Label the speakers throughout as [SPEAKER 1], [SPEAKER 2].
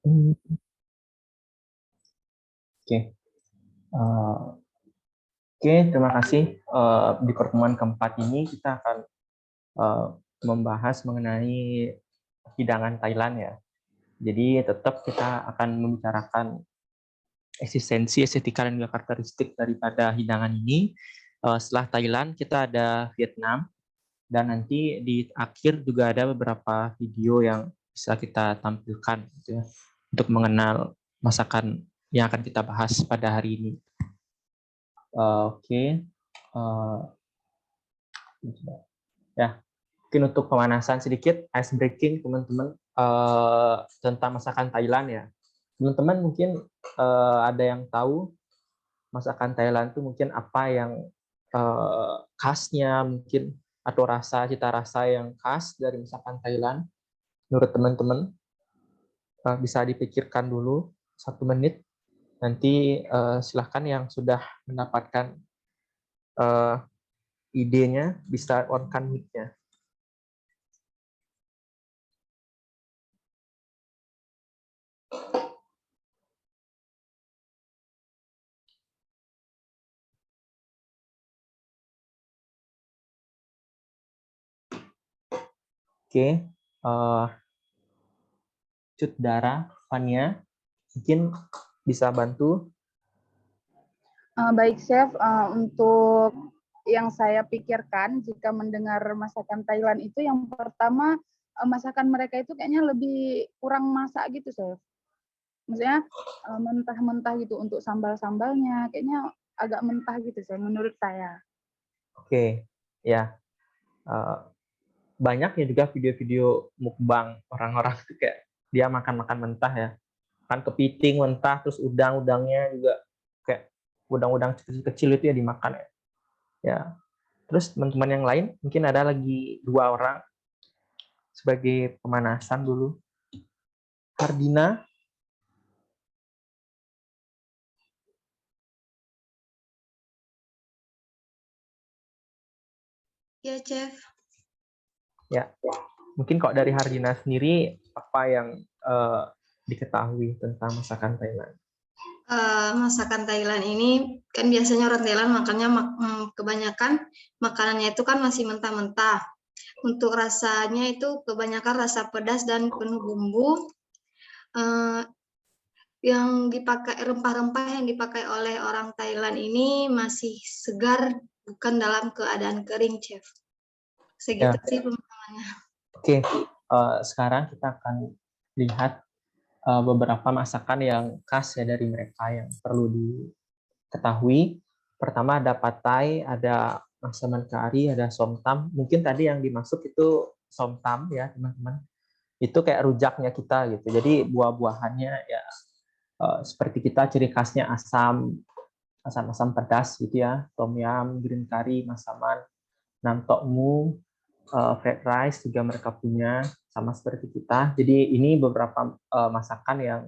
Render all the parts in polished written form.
[SPEAKER 1] Oke. Oke, terima kasih. Di pertemuan keempat ini kita akan eh, membahas mengenai hidangan Thailand ya. Jadi tetap kita akan membicarakan eksistensi, estetika, dan juga karakteristik daripada hidangan ini. Setelah Thailand, kita ada Vietnam, dan nanti di akhir juga ada beberapa video yang bisa kita tampilkan gitu ya, untuk mengenal masakan yang akan kita bahas pada hari ini. Oke. Ya, mungkin untuk pemanasan sedikit, ice breaking teman-teman, tentang masakan Thailand ya. Teman-teman mungkin ada yang tahu masakan Thailand itu mungkin apa yang khasnya mungkin, atau cita rasa yang khas dari masakan Thailand menurut teman-teman. Bisa dipikirkan dulu 1 menit, nanti silahkan yang sudah mendapatkan idenya bisa on-kan mic-nya. Oke, Cut Dara, Fania, mungkin bisa bantu.
[SPEAKER 2] Baik, Chef. Untuk yang saya pikirkan jika mendengar masakan Thailand itu, yang pertama, masakan mereka itu kayaknya lebih kurang masak gitu, Chef. Maksudnya mentah-mentah gitu untuk sambal-sambalnya, kayaknya agak mentah gitu, Chef, menurut saya.
[SPEAKER 1] Oke, ya. Banyak ya juga video-video mukbang orang-orang itu kayak dia makan-makan mentah ya. Kan kepiting mentah, terus udang-udangnya juga kayak udang-udang kecil-kecil itu ya dimakan ya. Ya. Terus teman-teman yang lain mungkin ada lagi 2 orang sebagai pemanasan dulu. Hardina.
[SPEAKER 3] Ya, Chef.
[SPEAKER 1] Ya. Mungkin kok dari Hardina sendiri apa yang diketahui tentang masakan Thailand?
[SPEAKER 3] Masakan Thailand ini kan biasanya orang Thailand makannya kebanyakan makanannya itu kan masih mentah-mentah. Untuk rasanya itu kebanyakan rasa pedas dan penuh bumbu. Yang dipakai rempah-rempah yang dipakai oleh orang Thailand ini masih segar, bukan dalam keadaan kering, Chef. Segitu sih pemahamannya.
[SPEAKER 1] Oke, sekarang kita akan lihat beberapa masakan yang khas ya dari mereka yang perlu diketahui. Pertama ada pad thai, ada masaman kari, ada somtam. Mungkin tadi yang dimaksud itu somtam ya teman-teman. Itu kayak rujaknya kita gitu. Jadi buah-buahannya ya seperti kita, ciri khasnya asam pedas gitu ya. Tom yum, green curry, masaman, nam tok mu, fried rice juga mereka punya, sama seperti kita. Jadi ini beberapa masakan yang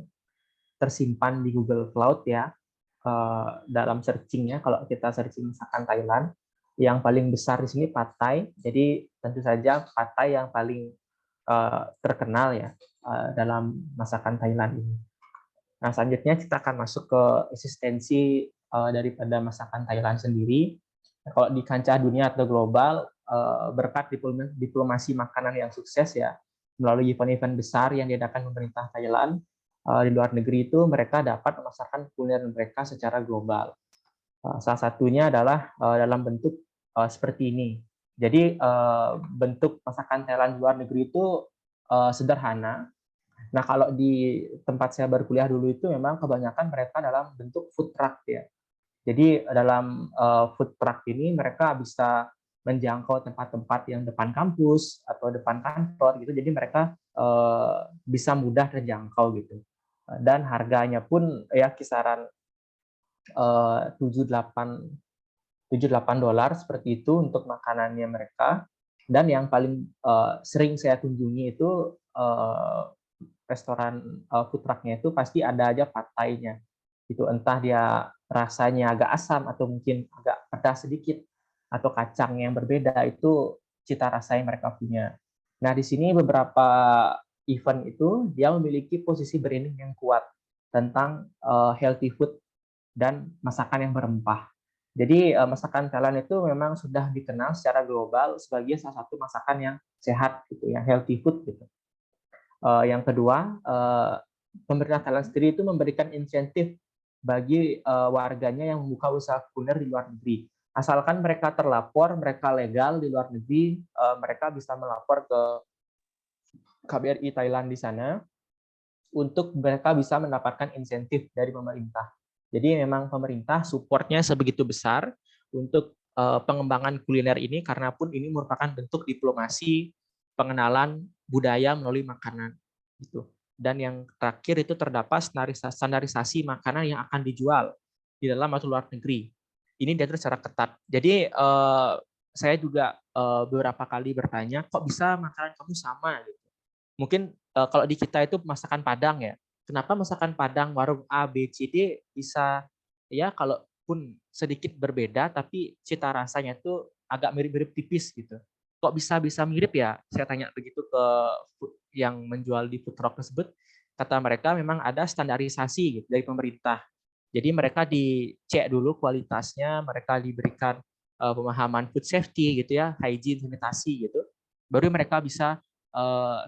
[SPEAKER 1] tersimpan di Google Cloud ya, dalam searchingnya. Kalau kita searching masakan Thailand, yang paling besar di sini pad thai. Jadi tentu saja pad thai yang paling terkenal ya dalam masakan Thailand ini. Nah, selanjutnya kita akan masuk ke eksistensi daripada masakan Thailand sendiri. Kalau di kancah dunia atau global, berkat diplomasi makanan yang sukses ya, melalui event-event besar yang diadakan pemerintah Thailand di luar negeri, itu mereka dapat memasarkan kuliner mereka secara global. Salah satunya adalah dalam bentuk seperti ini. Jadi bentuk masakan Thailand di luar negeri itu sederhana. Nah, kalau di tempat saya berkuliah dulu itu memang kebanyakan mereka dalam bentuk food truck ya. Jadi dalam food truck ini mereka bisa menjangkau tempat-tempat yang depan kampus atau depan kantor gitu. Jadi mereka bisa mudah terjangkau gitu. Dan harganya pun ya kisaran 7-8 dolar seperti itu untuk makanannya mereka. Dan yang paling sering saya kunjungi itu restoran food truck-nya itu pasti ada aja pad thai-nya. Itu entah dia rasanya agak asam atau mungkin agak pedas sedikit atau kacang yang berbeda, itu cita rasa yang mereka punya. Nah, di sini beberapa event itu dia memiliki posisi branding yang kuat tentang healthy food dan masakan yang berempah. Jadi masakan Thailand itu memang sudah dikenal secara global sebagai salah satu masakan yang sehat gitu, yang healthy food gitu. Yang kedua, pemerintah Thailand sendiri itu memberikan insentif bagi warganya yang membuka usaha kuliner di luar negeri. Asalkan mereka terlapor, mereka legal di luar negeri, mereka bisa melapor ke KBRI Thailand di sana untuk mereka bisa mendapatkan insentif dari pemerintah. Jadi memang pemerintah supportnya sebegitu besar untuk pengembangan kuliner ini karena pun ini merupakan bentuk diplomasi pengenalan budaya melalui makanan gitu. Dan yang terakhir itu terdapat standarisasi makanan yang akan dijual di dalam atau luar negeri. Ini diatur secara ketat. Jadi saya juga beberapa kali bertanya, kok bisa makanan kamu sama gitu. Mungkin kalau di kita itu masakan Padang ya. Kenapa masakan Padang warung A, B, C, D bisa ya kalaupun sedikit berbeda tapi cita rasanya itu agak mirip-mirip tipis gitu. Kok bisa mirip ya? Saya tanya begitu ke yang menjual di food truck tersebut. Kata mereka memang ada standarisasi gitu dari pemerintah. Jadi mereka dicek dulu kualitasnya, mereka diberikan pemahaman food safety gitu ya, hygiene, sanitasi gitu. Baru mereka bisa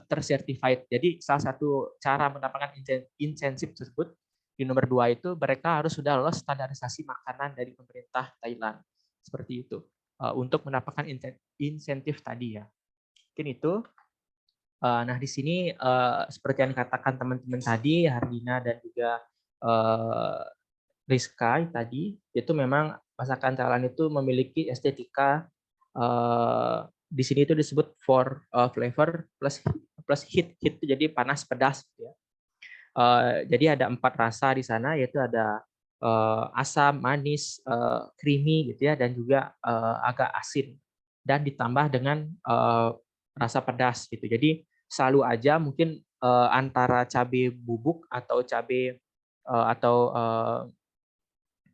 [SPEAKER 1] tercertified. Jadi salah satu cara mendapatkan insentif tersebut di nomor 2 itu mereka harus sudah lolos standarisasi makanan dari pemerintah Thailand. Seperti itu. Untuk mendapatkan insentif tadi ya. Mungkin itu. Nah di sini seperti yang dikatakan teman-teman tadi, Hardina dan juga Rizka tadi, itu memang masakan Thailand itu memiliki estetika di sini itu disebut flavor plus heat itu jadi panas pedas gitu ya. Jadi ada 4 rasa di sana, yaitu ada asam, manis, creamy gitu ya, dan juga agak asin dan ditambah dengan rasa pedas gitu. Jadi selalu aja mungkin antara cabai bubuk atau cabai atau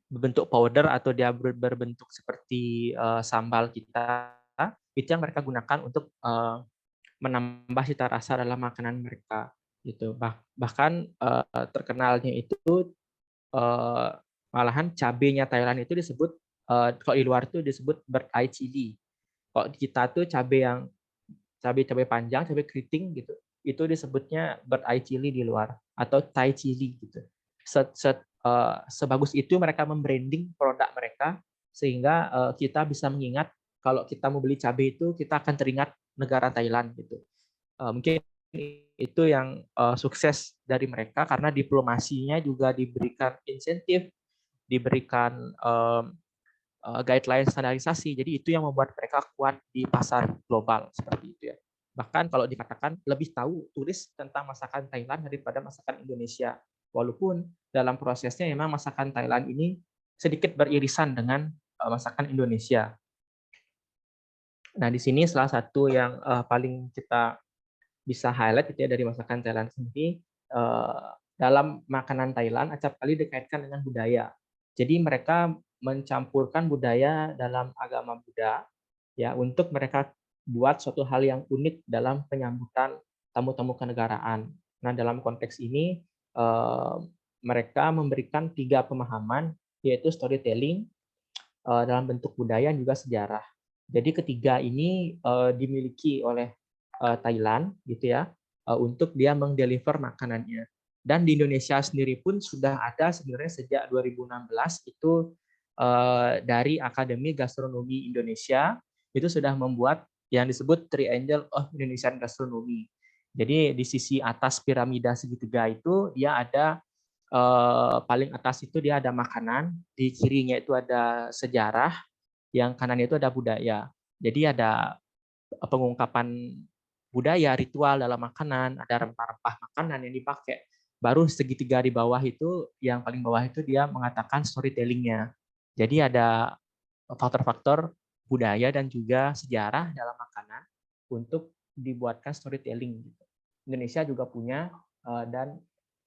[SPEAKER 1] berbentuk powder atau dia berbentuk seperti sambal kita, itu yang mereka gunakan untuk menambah cita rasa dalam makanan mereka gitu. Bahkan terkenalnya itu malahan cabenya Thailand itu disebut kalau di luar itu disebut bird eye chili. Kalau di kita tuh cabai yang cabai panjang, cabai keriting gitu, itu disebutnya bird eye chili di luar atau Thai chili gitu. Sebagus itu mereka membranding produk mereka sehingga kita bisa mengingat kalau kita mau beli cabai itu kita akan teringat negara Thailand gitu. Mungkin itu yang sukses dari mereka karena diplomasinya juga diberikan insentif, diberikan guideline standarisasi. Jadi itu yang membuat mereka kuat di pasar global seperti itu ya. Bahkan kalau dikatakan lebih tahu turis tentang masakan Thailand daripada masakan Indonesia. Walaupun dalam prosesnya memang masakan Thailand ini sedikit beririsan dengan masakan Indonesia. Nah, di sini salah satu yang paling kita bisa highlight itu ya dari masakan Thailand sendiri, dalam makanan Thailand acap kali dikaitkan dengan budaya. Jadi mereka mencampurkan budaya dalam agama Buddha ya untuk mereka buat suatu hal yang unik dalam penyambutan tamu-tamu kenegaraan. Nah, dalam konteks ini mereka memberikan 3 pemahaman yaitu storytelling dalam bentuk budaya dan juga sejarah. Jadi ketiga ini dimiliki oleh Thailand gitu ya untuk dia mendeliver makanannya. Dan di Indonesia sendiri pun sudah ada sebenarnya sejak 2016 itu dari Akademi Gastronomi Indonesia itu sudah membuat yang disebut Triangle of Indonesian Gastronomy. Jadi di sisi atas piramida segitiga itu dia ada paling atas itu dia ada makanan, di kirinya itu ada sejarah, yang kanannya itu ada budaya. Jadi ada pengungkapan budaya, ritual dalam makanan, ada rempah-rempah makanan yang dipakai. Baru segitiga di bawah itu, yang paling bawah itu dia mengatakan storytelling-nya. Jadi ada faktor-faktor budaya dan juga sejarah dalam makanan untuk dibuatkan storytelling. Indonesia juga punya dan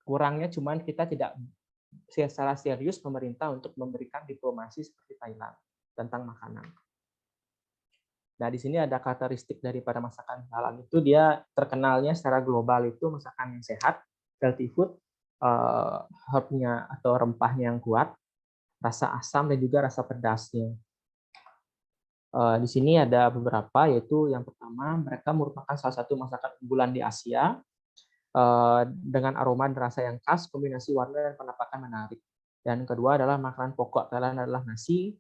[SPEAKER 1] kurangnya cuman kita tidak secara serius pemerintah untuk memberikan diplomasi seperti Thailand tentang makanan. Nah, di sini ada karakteristik daripada masakan Thailand itu dia terkenalnya secara global itu masakan yang sehat, healthy food, herb-nya atau rempahnya yang kuat, rasa asam dan juga rasa pedasnya. Di sini ada beberapa, yaitu yang pertama mereka merupakan salah satu masakan unggulan di Asia dengan aroma dan rasa yang khas, kombinasi warna dan penampakan menarik. Dan kedua adalah makanan pokok Thailand adalah nasi.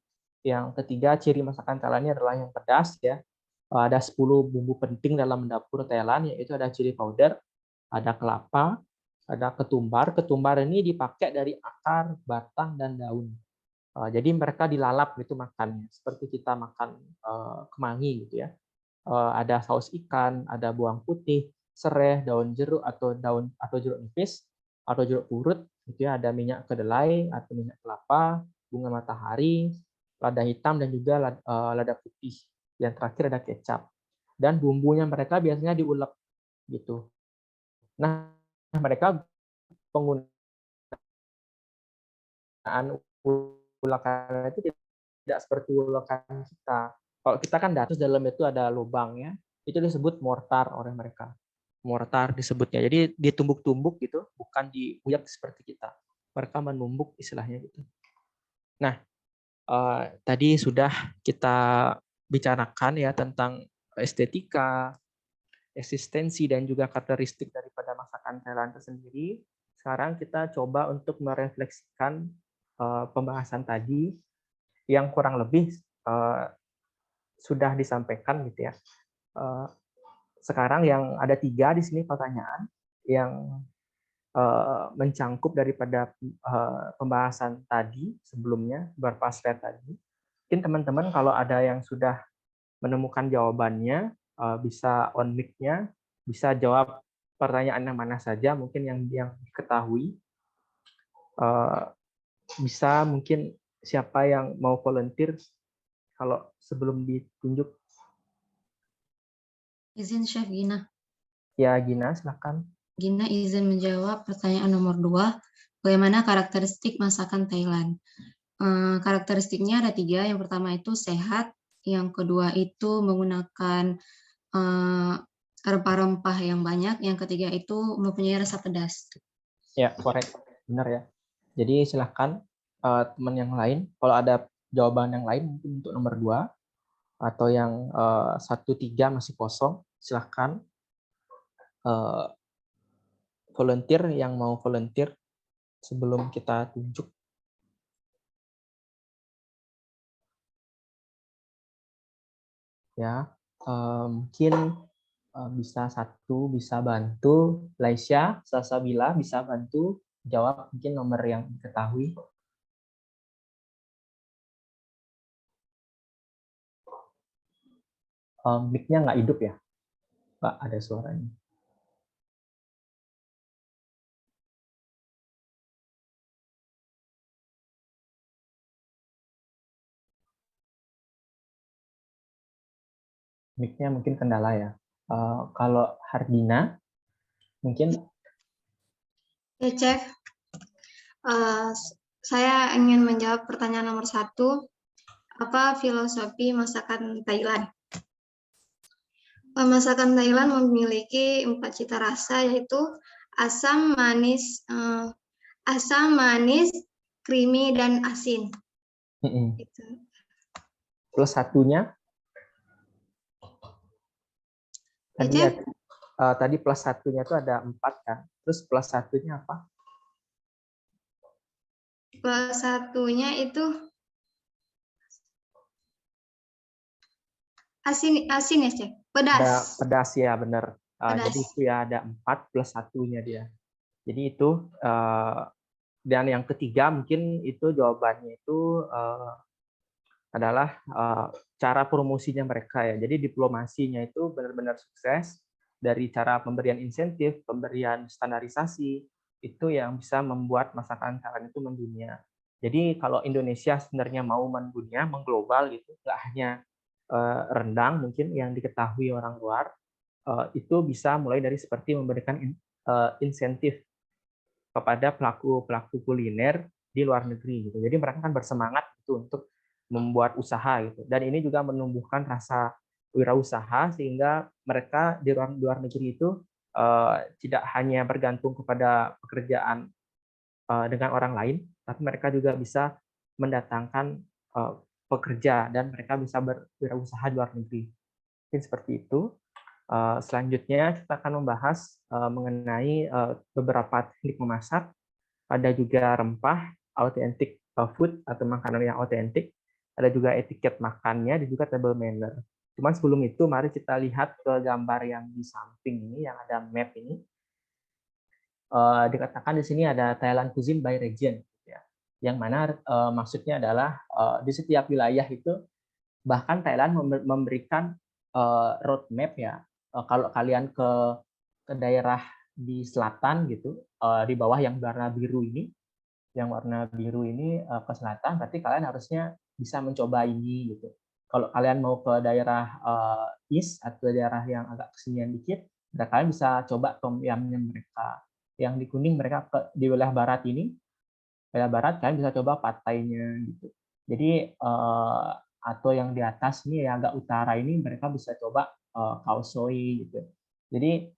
[SPEAKER 1] Yang ketiga ciri masakan Thailandnya adalah yang pedas ya. Ada 10 bumbu penting dalam dapur Thailand, yaitu ada chili powder, ada kelapa, ada ketumbar. Ketumbar ini dipakai dari akar, batang, dan daun. Jadi mereka dilalap gitu makannya, seperti kita makan kemangi gitu ya. Ada saus ikan, ada bawang putih, serai, daun jeruk atau jeruk nipis atau jeruk purut, gitu ya. Ada minyak kedelai atau minyak kelapa, bunga matahari, lada hitam dan juga lada putih. Yang terakhir ada kecap. Dan bumbunya mereka biasanya diulek gitu. Nah, mereka penggunaan ulekan itu tidak seperti ulekan kita. Kalau kita kan datus dalam itu ada lubangnya, itu disebut mortar oleh mereka. Mortar disebutnya. Jadi ditumbuk-tumbuk gitu, bukan diuyak seperti kita. Mereka menumbuk istilahnya gitu. Nah, tadi sudah kita bicarakan ya tentang estetika, eksistensi dan juga karakteristik daripada masakan Thailand itu sendiri. Sekarang kita coba untuk merefleksikan pembahasan tadi yang kurang lebih sudah disampaikan gitu ya. Sekarang yang ada 3 di sini pertanyaan yang mencangkup daripada pembahasan tadi sebelumnya, beberapa slide tadi. Mungkin teman-teman kalau ada yang sudah menemukan jawabannya, bisa on mic-nya, bisa jawab pertanyaan yang mana saja, mungkin yang diketahui. Bisa mungkin siapa yang mau volunteer kalau sebelum ditunjuk.
[SPEAKER 3] Izin Chef Gina.
[SPEAKER 1] Ya, Gina, silakan.
[SPEAKER 3] Gina izin menjawab pertanyaan nomor 2. Bagaimana karakteristik masakan Thailand? Karakteristiknya ada 3. Yang pertama itu sehat. Yang kedua itu menggunakan rempah-rempah yang banyak. Yang ketiga itu mempunyai rasa pedas.
[SPEAKER 1] Ya, korek. Benar ya. Jadi silakan teman yang lain. Kalau ada jawaban yang lain mungkin untuk nomor 2 atau yang 1-3 masih kosong, silakan volunteer yang mau volunteer sebelum kita tunjuk. Ya, mungkin bisa bantu Laisya, Sasabila bisa bantu jawab mungkin nomor yang diketahui. Mic-nya nggak hidup ya, Mbak, ada suaranya. Mic-nya mungkin kendala ya. Kalau Hardina, mungkin.
[SPEAKER 3] Ya, Chef. Saya ingin menjawab pertanyaan nomor 1. Apa filosofi masakan Thailand? Masakan Thailand memiliki 4 cita rasa, yaitu asam, manis, creamy, dan asin. Gitu.
[SPEAKER 1] Plus satunya? Tadi plus satunya itu ada 4 kan? Terus plus satunya apa?
[SPEAKER 3] Plus satunya itu asin ya, Chef? Pedas.
[SPEAKER 1] Pedas ya, benar.
[SPEAKER 3] Pedas.
[SPEAKER 1] Jadi itu ya ada 4 plus satunya dia. Jadi itu, dan yang ketiga mungkin itu jawabannya itu adalah cara promosinya mereka ya. Jadi diplomasinya itu benar-benar sukses dari cara pemberian insentif, pemberian standarisasi, itu yang bisa membuat masakan Thailand itu mendunia. Jadi kalau Indonesia sebenarnya mau mendunia, mengglobal gitu, nggak hanya rendang mungkin yang diketahui orang luar, itu bisa mulai dari seperti memberikan insentif kepada pelaku kuliner di luar negeri gitu. Jadi mereka kan bersemangat gitu untuk membuat usaha gitu. Dan ini juga menumbuhkan rasa wirausaha, sehingga mereka di luar negeri itu tidak hanya bergantung kepada pekerjaan dengan orang lain, tapi mereka juga bisa mendatangkan pekerja dan mereka bisa berwirausaha di luar negeri. Mungkin seperti itu. Selanjutnya kita akan membahas mengenai beberapa teknik memasak. Ada juga rempah, authentic food atau makanan yang otentik. Ada juga etiket makannya dan juga table manner. Cuman sebelum itu, mari kita lihat ke gambar yang di samping ini, yang ada map ini. Dikatakan di sini ada Thailand cuisine by region, ya. Yang mana maksudnya adalah di setiap wilayah itu, bahkan Thailand memberikan roadmap ya. Kalau kalian ke daerah di selatan gitu, di bawah yang warna biru ini, ke selatan, berarti kalian harusnya bisa mencoba ini gitu. Kalau kalian mau ke daerah east atau daerah yang agak kesinian dikit, kalian bisa coba tom yumnya mereka. Yang di kuning mereka di wilayah barat ini, wilayah barat kalian bisa coba pad thai-nya gitu. Jadi atau yang di atas ini yang agak utara ini mereka bisa coba khao soi gitu. Jadi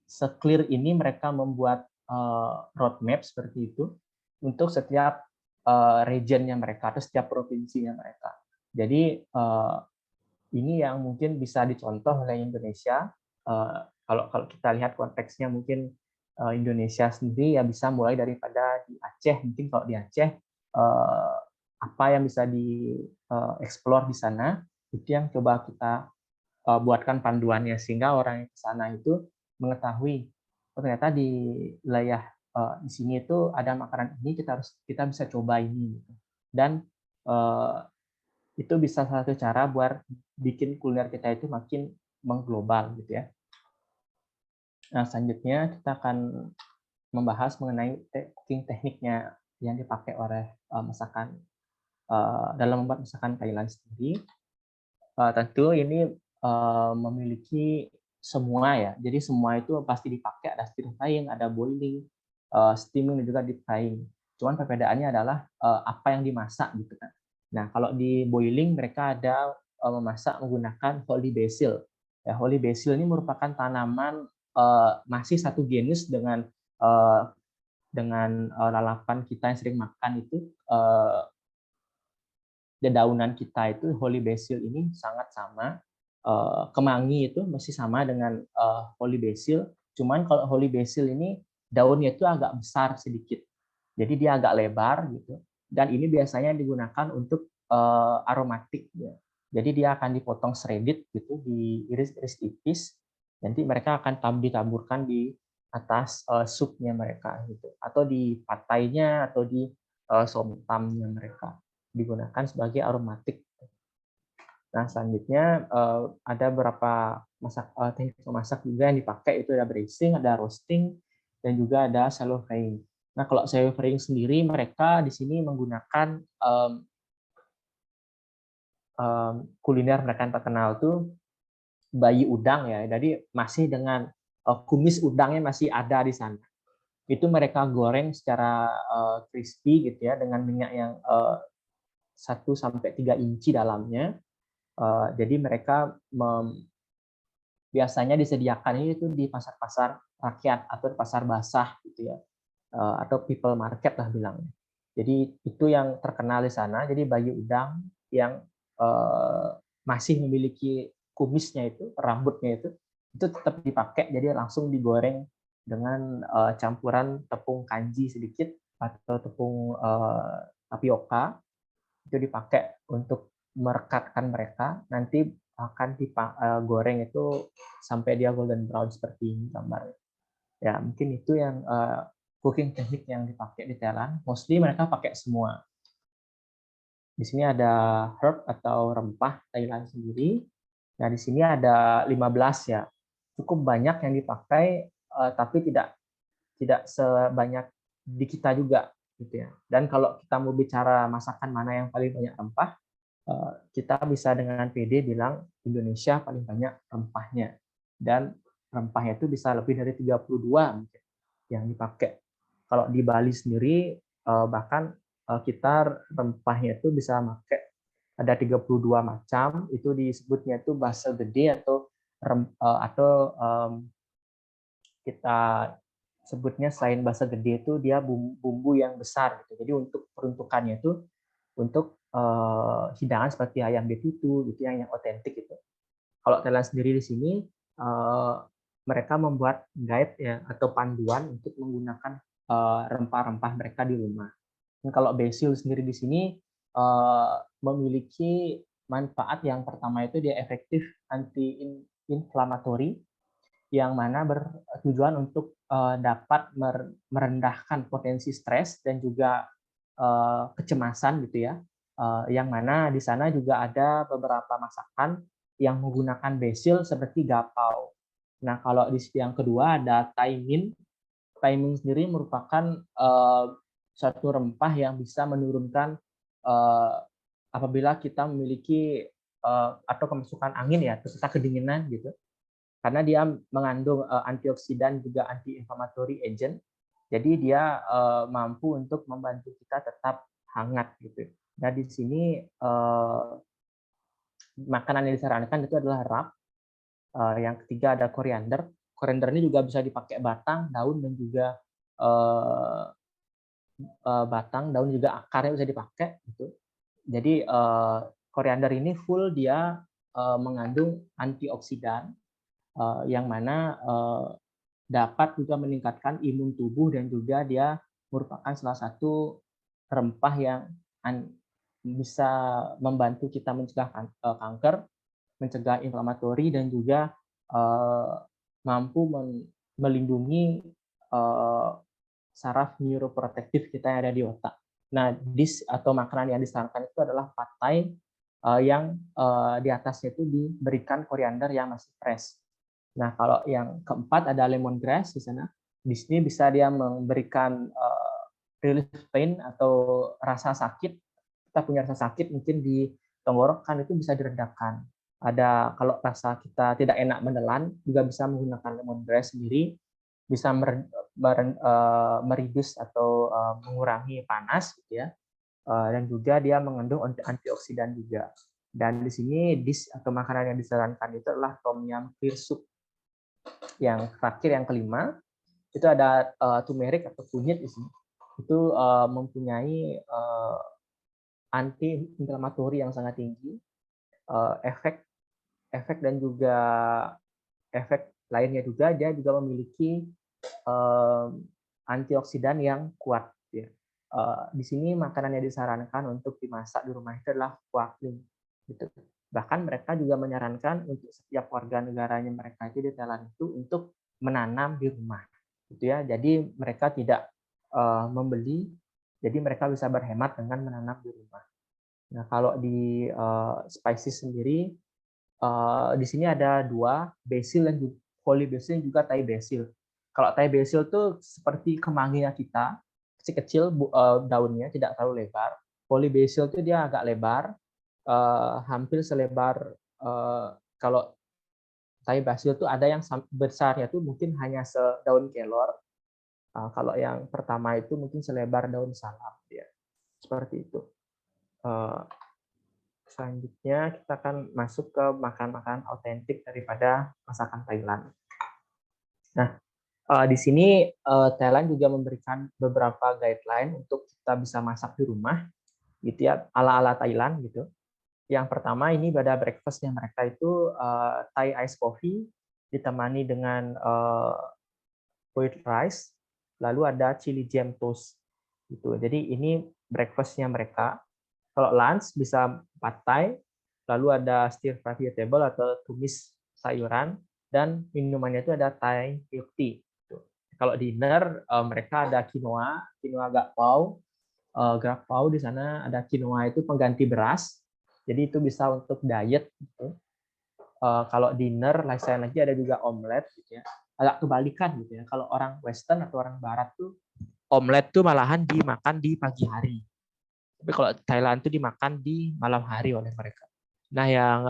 [SPEAKER 1] se-clear ini mereka membuat roadmap seperti itu untuk setiap regionnya mereka atau setiap provinsinya mereka. Jadi ini yang mungkin bisa dicontoh oleh Indonesia. Kalau kita lihat konteksnya mungkin Indonesia sendiri ya bisa mulai daripada di Aceh. Mungkin kalau di Aceh apa yang bisa dieksplor di sana itu yang coba kita buatkan panduannya sehingga orang yang ke sana itu mengetahui ternyata di wilayah di sini itu ada makanan ini, kita bisa coba ini gitu. Dan itu bisa salah satu cara buat bikin kuliner kita itu makin mengglobal gitu ya. Nah, selanjutnya kita akan membahas mengenai cooking tekniknya yang dipakai oleh masakan dalam membuat masakan Thailand sendiri. Tentu ini memiliki semua ya. Jadi semua itu pasti dipakai, ada stir frying, ada boiling, steaming dan juga deep frying. Cuman perbedaannya adalah apa yang dimasak gitu kan. Nah, kalau di boiling mereka ada memasak menggunakan holy basil. Ya, holy basil ini merupakan tanaman masih satu genus dengan lalapan kita yang sering makan itu. Dedaunan kita itu holy basil ini sangat sama. Kemangi itu masih sama dengan holy basil. Cuman kalau holy basil ini daunnya itu agak besar sedikit. Jadi dia agak lebar gitu. Dan ini biasanya digunakan untuk aromatik ya. Jadi dia akan dipotong shredded gitu, diiris-iris tipis. Nanti mereka akan ditaburkan di atas supnya mereka gitu. Atau di patainya atau di somtamnya mereka digunakan sebagai aromatik. Nah, selanjutnya ada beberapa teknik memasak juga yang dipakai, itu ada braising, ada roasting, dan juga ada shallow frying. Nah, kalau shallow frying sendiri mereka di sini menggunakan kuliner mereka yang terkenal tuh bayi udang ya. Jadi masih dengan kumis udangnya masih ada di sana. Itu mereka goreng secara crispy gitu ya dengan minyak yang 1-3 inci dalamnya. Jadi mereka biasanya disediakan ini itu di pasar-pasar rakyat atau pasar basah gitu ya, atau people market lah bilangnya. Jadi itu yang terkenal di sana. Jadi bayi udang yang masih memiliki kumisnya itu, rambutnya itu tetap dipakai. Jadi langsung digoreng dengan campuran tepung kanji sedikit atau tepung tapioka, itu dipakai untuk merekatkan mereka. Nanti akan digoreng itu sampai dia golden brown seperti ini gambarnya. Ya, mungkin itu yang cooking teknik yang dipakai di Thailand. Mostly mereka pakai semua. Di sini ada herb atau rempah Thailand sendiri. Nah, di sini ada 15 ya. Cukup banyak yang dipakai, tapi tidak sebanyak di kita juga gitu ya. Dan kalau kita mau bicara masakan mana yang paling banyak rempah, kita bisa dengan PD bilang Indonesia paling banyak rempahnya. Dan rempahnya itu bisa lebih dari 32 mungkin yang dipakai. Kalau di Bali sendiri bahkan kita rempahnya itu bisa pakai Ada 32 macam, itu disebutnya itu basa gede atau kita sebutnya selain basa gede itu dia bumbu yang besar gitu. Jadi untuk peruntukannya itu untuk hidangan seperti ayam betutu gitu yang otentik gitu. Kalau Thailand sendiri di sini mereka membuat guide ya atau panduan untuk menggunakan rempah-rempah mereka di rumah. Dan kalau basil sendiri di sini memiliki manfaat yang pertama itu dia efektif anti-inflamatori yang mana bertujuan untuk dapat merendahkan potensi stres dan juga kecemasan gitu ya. Yang mana di sana juga ada beberapa masakan yang menggunakan basil seperti gapau. Nah, kalau di sisi yang kedua ada Thai Mint. Thai Mint sendiri merupakan suatu rempah yang bisa menurunkan apabila kita memiliki atau kemasukan angin ya, atau kita kedinginan gitu. Karena dia mengandung antioksidan juga anti-inflammatory agent. Jadi dia mampu untuk membantu kita tetap hangat gitu. Nah, di sini makanan yang disarankan itu adalah rap. Yang ketiga ada koriander. Koriander ini juga bisa dipakai batang, daun, dan juga batang, daun juga akarnya bisa dipakai gitu. Jadi koriander ini full dia mengandung antioksidan yang mana dapat juga meningkatkan imun tubuh dan juga dia merupakan salah satu rempah yang bisa membantu kita mencegah kanker, mencegah inflamatori dan juga mampu melindungi saraf neuroprotektif kita yang ada di otak. Nah, dish atau makanan yang disarankan itu adalah pad thai yang di atasnya itu diberikan koriander yang masih fresh. Nah, kalau yang keempat ada lemongrass di sana. Di sini bisa dia memberikan relief pain atau rasa sakit. Kita punya rasa sakit mungkin di tenggorokan itu bisa diredakan. Ada kalau rasa kita tidak enak menelan juga bisa menggunakan lemongrass sendiri, bisa meridus atau mengurangi panas gitu ya. Dan juga dia mengandung antioksidan juga. Dan di sini dish atau makanan yang disarankan itu adalah tom yum clear soup. Yang terakhir yang kelima itu ada turmeric atau kunyit di sini. Itu mempunyai anti-inflamatori yang sangat tinggi, efek dan juga efek lainnya juga dia juga memiliki antioksidan yang kuat. Ya. Di sini makanan yang disarankan untuk dimasak di rumah itu adalah kuahling. Gitu. Bahkan mereka juga menyarankan untuk setiap warga negaranya mereka itu di Thailand itu untuk menanam di rumah. Gitu ya. Jadi mereka tidak membeli, jadi mereka bisa berhemat dengan menanam di rumah. Nah, kalau di spices sendiri, di sini ada dua, basil dan holy basil dan juga Thai basil. Kalau Thai basil tuh seperti kemanginya kita, kecil-kecil daunnya, tidak terlalu lebar. Holy basil tuh dia agak lebar, hampir selebar kalau Thai basil tuh ada yang besarnya tuh mungkin hanya sedaun kelor. Kalau yang pertama itu mungkin selebar daun salam, ya. Seperti itu. Selanjutnya kita akan masuk ke makan-makanan otentik daripada masakan Thailand. Nah, di sini Thailand juga memberikan beberapa guideline untuk kita bisa masak di rumah, gitu ya, ala-ala Thailand gitu. Yang pertama ini pada breakfastnya mereka itu Thai ice coffee ditemani dengan white rice, lalu ada chili jam toast gitu. Jadi ini breakfastnya mereka. Kalau lunch bisa pad thai, lalu ada stir fry vegetable atau tumis sayuran, dan minumannya itu ada Thai milk tea. Gitu. Kalau dinner mereka ada quinoa gakpao. Gakpao di sana ada quinoa itu pengganti beras, jadi itu bisa untuk diet. Gitu. Kalau dinner, lagi ada juga omelet, gitu ya. Agak kebalikan gitu ya. Kalau orang Western atau orang Barat tuh omelet tuh malahan dimakan di pagi hari. Tapi kalau Thailand tuh dimakan di malam hari oleh mereka. Nah, yang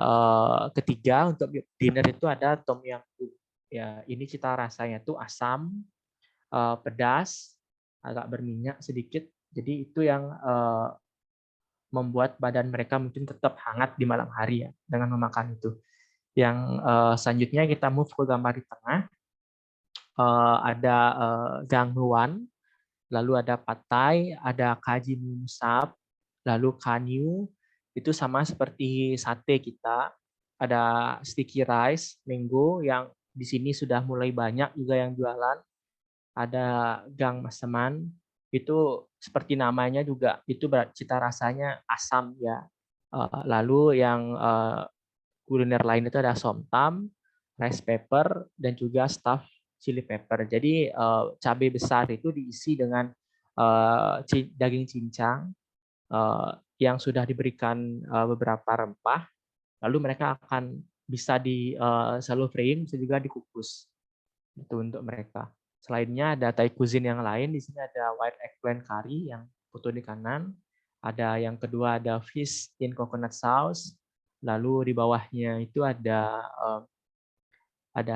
[SPEAKER 1] ketiga untuk dinner itu ada tom yum soup. Ya, ini cita rasanya tuh asam, pedas, agak berminyak sedikit. Jadi itu yang membuat badan mereka mungkin tetap hangat di malam hari ya dengan memakan itu. Yang selanjutnya kita move ke gambar di tengah. Ada gangluan, lalu ada pad thai, ada kaji musab, lalu kanyu, itu sama seperti sate kita. Ada sticky rice, mango yang di sini sudah mulai banyak juga yang jualan. Ada gang masaman, itu seperti namanya juga, itu cita rasanya asam ya. Lalu yang kuliner lain itu ada somtam, rice pepper, dan juga stuffed chili pepper. Jadi cabai besar itu diisi dengan daging cincang yang sudah diberikan beberapa rempah. Lalu mereka akan bisa di shallow frying, bisa juga dikukus. Itu untuk mereka. Selainnya ada Thai cuisine yang lain. Di sini ada white eggplant curry yang foto di kanan. Ada yang kedua ada fish in coconut sauce. Lalu di bawahnya itu ada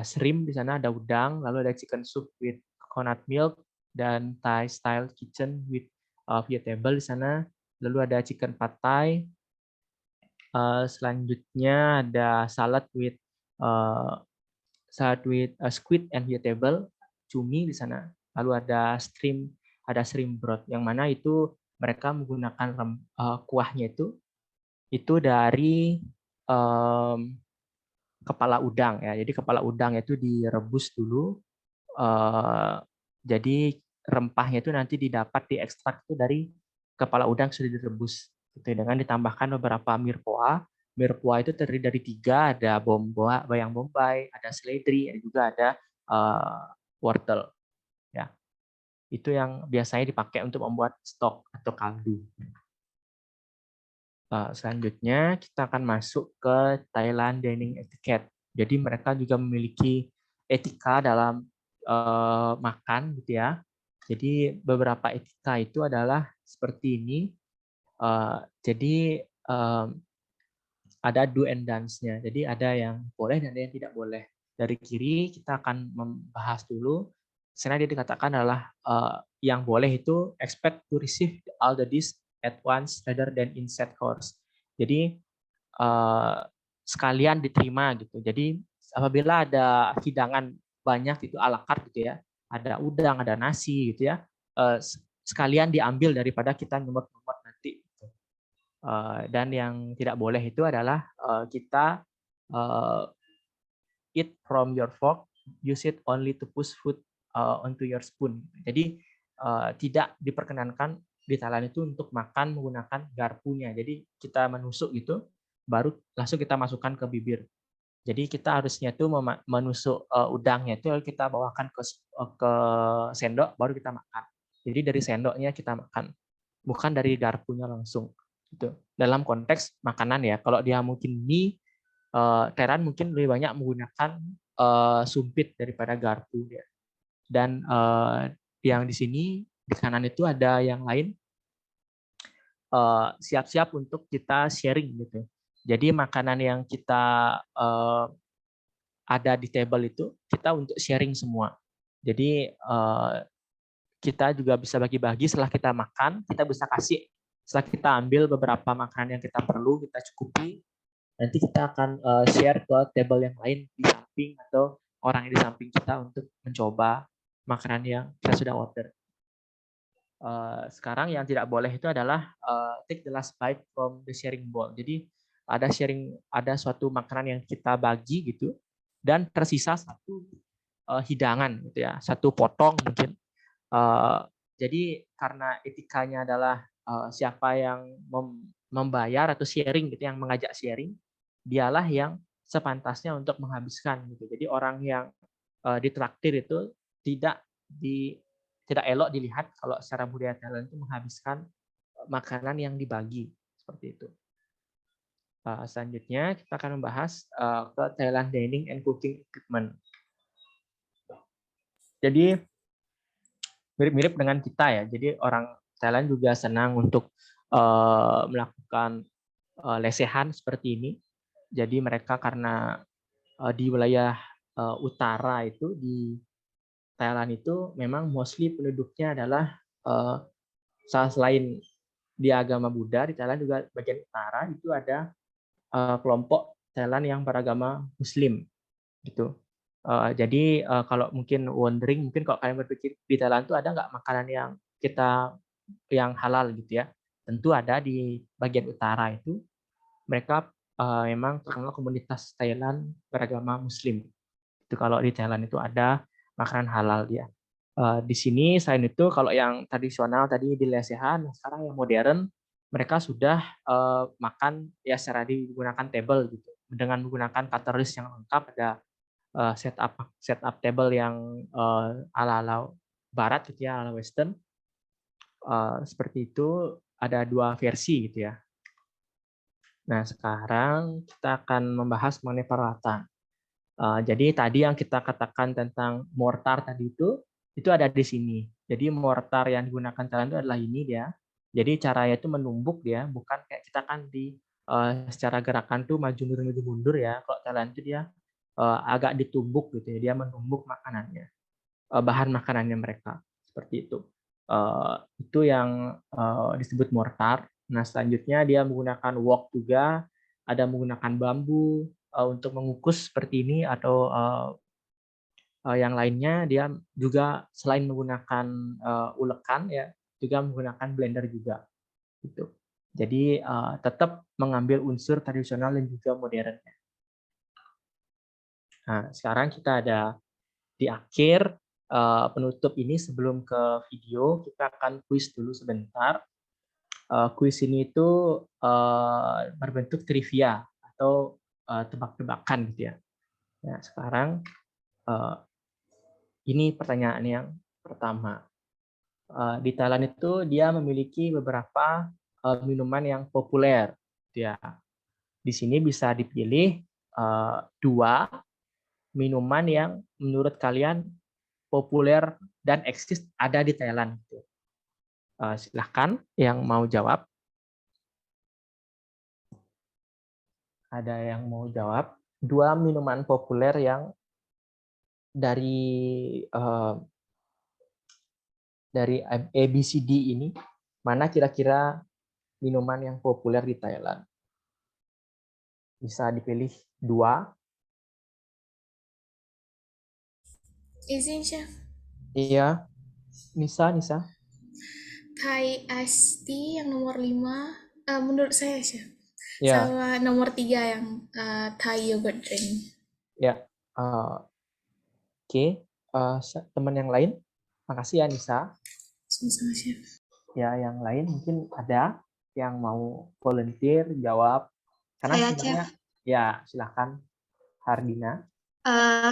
[SPEAKER 1] shrimp di sana, ada udang, lalu ada chicken soup with coconut milk dan Thai style kitchen with vegetable di sana. Lalu ada chicken pad thai. Selanjutnya ada salad with squid and vegetable, cumi di sana. Lalu ada shrimp broth yang mana itu mereka menggunakan kuahnya itu dari kepala udang ya. Jadi kepala udang itu direbus dulu. Jadi rempahnya itu nanti didapat diekstrak itu dari kepala udang sudah direbus. Gitu, dengan ditambahkan beberapa mirpoa. Mirpoa itu terdiri dari 3, ada bayang bombay, ada seledri, dan juga ada wortel. Ya, itu yang biasanya dipakai untuk membuat stok atau kaldu. Selanjutnya kita akan masuk ke Thailand Dining Etiquette. Jadi mereka juga memiliki etika dalam makan, gitu ya. Jadi beberapa etika itu adalah seperti ini. Jadi ada do and dance-nya. Jadi ada yang boleh dan ada yang tidak boleh. Dari kiri kita akan membahas dulu. Karena dia dikatakan adalah yang boleh itu expect to receive all the dish at once rather than in set course. Jadi sekalian diterima gitu. Jadi apabila ada hidangan banyak itu ala carte gitu ya, ada udang, ada nasi gitu ya, sekalian diambil daripada kita nyumot-nyumot nanti. Gitu. Dan yang tidak boleh itu adalah kita eat from your fork, use it only to push food onto your spoon. Jadi tidak diperkenankan di Thailand itu untuk makan menggunakan garpunya. Jadi kita menusuk gitu, baru langsung kita masukkan ke bibir. Jadi kita harusnya tuh menusuk udangnya itu kita bawakan ke sendok, baru kita makan. Jadi dari sendoknya kita makan, bukan dari garpunya langsung. Gitu. Dalam konteks makanan ya, kalau dia mungkin mie, Thailand mungkin lebih banyak menggunakan sumpit daripada garpu ya. Dan yang di sini di kanan itu ada yang lain, siap-siap untuk kita sharing gitu. Jadi makanan yang kita ada di table itu kita untuk sharing semua. Jadi kita juga bisa bagi-bagi setelah kita makan, kita bisa kasih. Setelah kita ambil beberapa makanan yang kita perlu, kita cukupi, nanti kita akan share ke table yang lain di samping atau orang yang di samping kita untuk mencoba makanan yang kita sudah order. Sekarang yang tidak boleh itu adalah take the last bite from the sharing bowl. Jadi ada suatu makanan yang kita bagi gitu dan tersisa satu hidangan gitu ya, satu potong mungkin. Jadi karena etikanya adalah siapa yang membayar atau sharing gitu, yang mengajak sharing, dialah yang sepantasnya untuk menghabiskan gitu. Jadi orang yang ditraktir itu tidak elok dilihat kalau secara budaya Thailand itu menghabiskan makanan yang dibagi seperti itu. Selanjutnya kita akan membahas ke Thailand Dining and Cooking Equipment. Jadi mirip-mirip dengan kita ya. Jadi orang Thailand juga senang untuk melakukan lesehan seperti ini. Jadi mereka karena di wilayah utara itu di Thailand itu memang mostly penduduknya adalah selain di agama Buddha di Thailand juga bagian utara itu ada kelompok Thailand yang beragama Muslim gitu. Jadi kalau mungkin wondering, mungkin kalau kalian berpikir di Thailand itu ada nggak makanan yang halal gitu ya? Tentu ada di bagian utara itu. Mereka memang terkenal komunitas Thailand beragama Muslim. Itu kalau di Thailand itu ada makanan halal dia. Di sini selain itu kalau yang tradisional tadi di lesehan, sekarang yang modern mereka sudah makan ya secara digunakan table gitu dengan menggunakan cutlery yang lengkap, ada setup table yang ala-ala barat gitu ya, ala western. Seperti itu ada 2 versi gitu ya. Nah, sekarang kita akan membahas mengenai peralatan. Jadi tadi yang kita katakan tentang mortar tadi itu ada di sini. Jadi mortar yang digunakan Thailand itu adalah ini dia. Jadi caranya itu menumbuk dia, bukan kayak kita kan secara gerakan tuh maju mundur ya. Kalau Thailand itu dia agak ditumbuk gitu ya. Dia menumbuk makanannya, bahan makanannya mereka seperti itu. Itu yang disebut mortar. Nah, selanjutnya dia menggunakan wok juga, ada menggunakan bambu untuk mengukus seperti ini, atau yang lainnya dia juga selain menggunakan ulekan ya, juga menggunakan blender juga gitu. Jadi tetap mengambil unsur tradisional dan juga modernnya. Nah, sekarang kita ada di akhir penutup ini. Sebelum ke video, kita akan kuis dulu sebentar. Kuis ini itu berbentuk trivia atau tebak-tebakan gitu ya. Nah, sekarang ini pertanyaan yang pertama. Di Thailand itu dia memiliki beberapa minuman yang populer. Ya, di sini bisa dipilih 2 minuman yang menurut kalian populer dan eksis ada di Thailand. Silahkan yang mau jawab. Ada yang mau jawab? 2 minuman populer yang dari ABCD ini, mana kira-kira minuman yang populer di Thailand? Bisa dipilih 2.
[SPEAKER 4] Izin, Chef.
[SPEAKER 1] Iya, Nisa.
[SPEAKER 4] Thai Iced Tea yang nomor 5, menurut saya, Chef.
[SPEAKER 1] Ya,
[SPEAKER 4] Sama nomor 3 yang Thai Yogurt Drink.
[SPEAKER 1] ya. Oke. Teman yang lain? Makasih ya, Nisa.
[SPEAKER 4] Sama-sama, Chef.
[SPEAKER 1] Ya, yang lain mungkin ada yang mau volunteer jawab. Karena
[SPEAKER 3] Saya,
[SPEAKER 1] sebenarnya,
[SPEAKER 3] Chef.
[SPEAKER 1] ya silahkan, Hardina.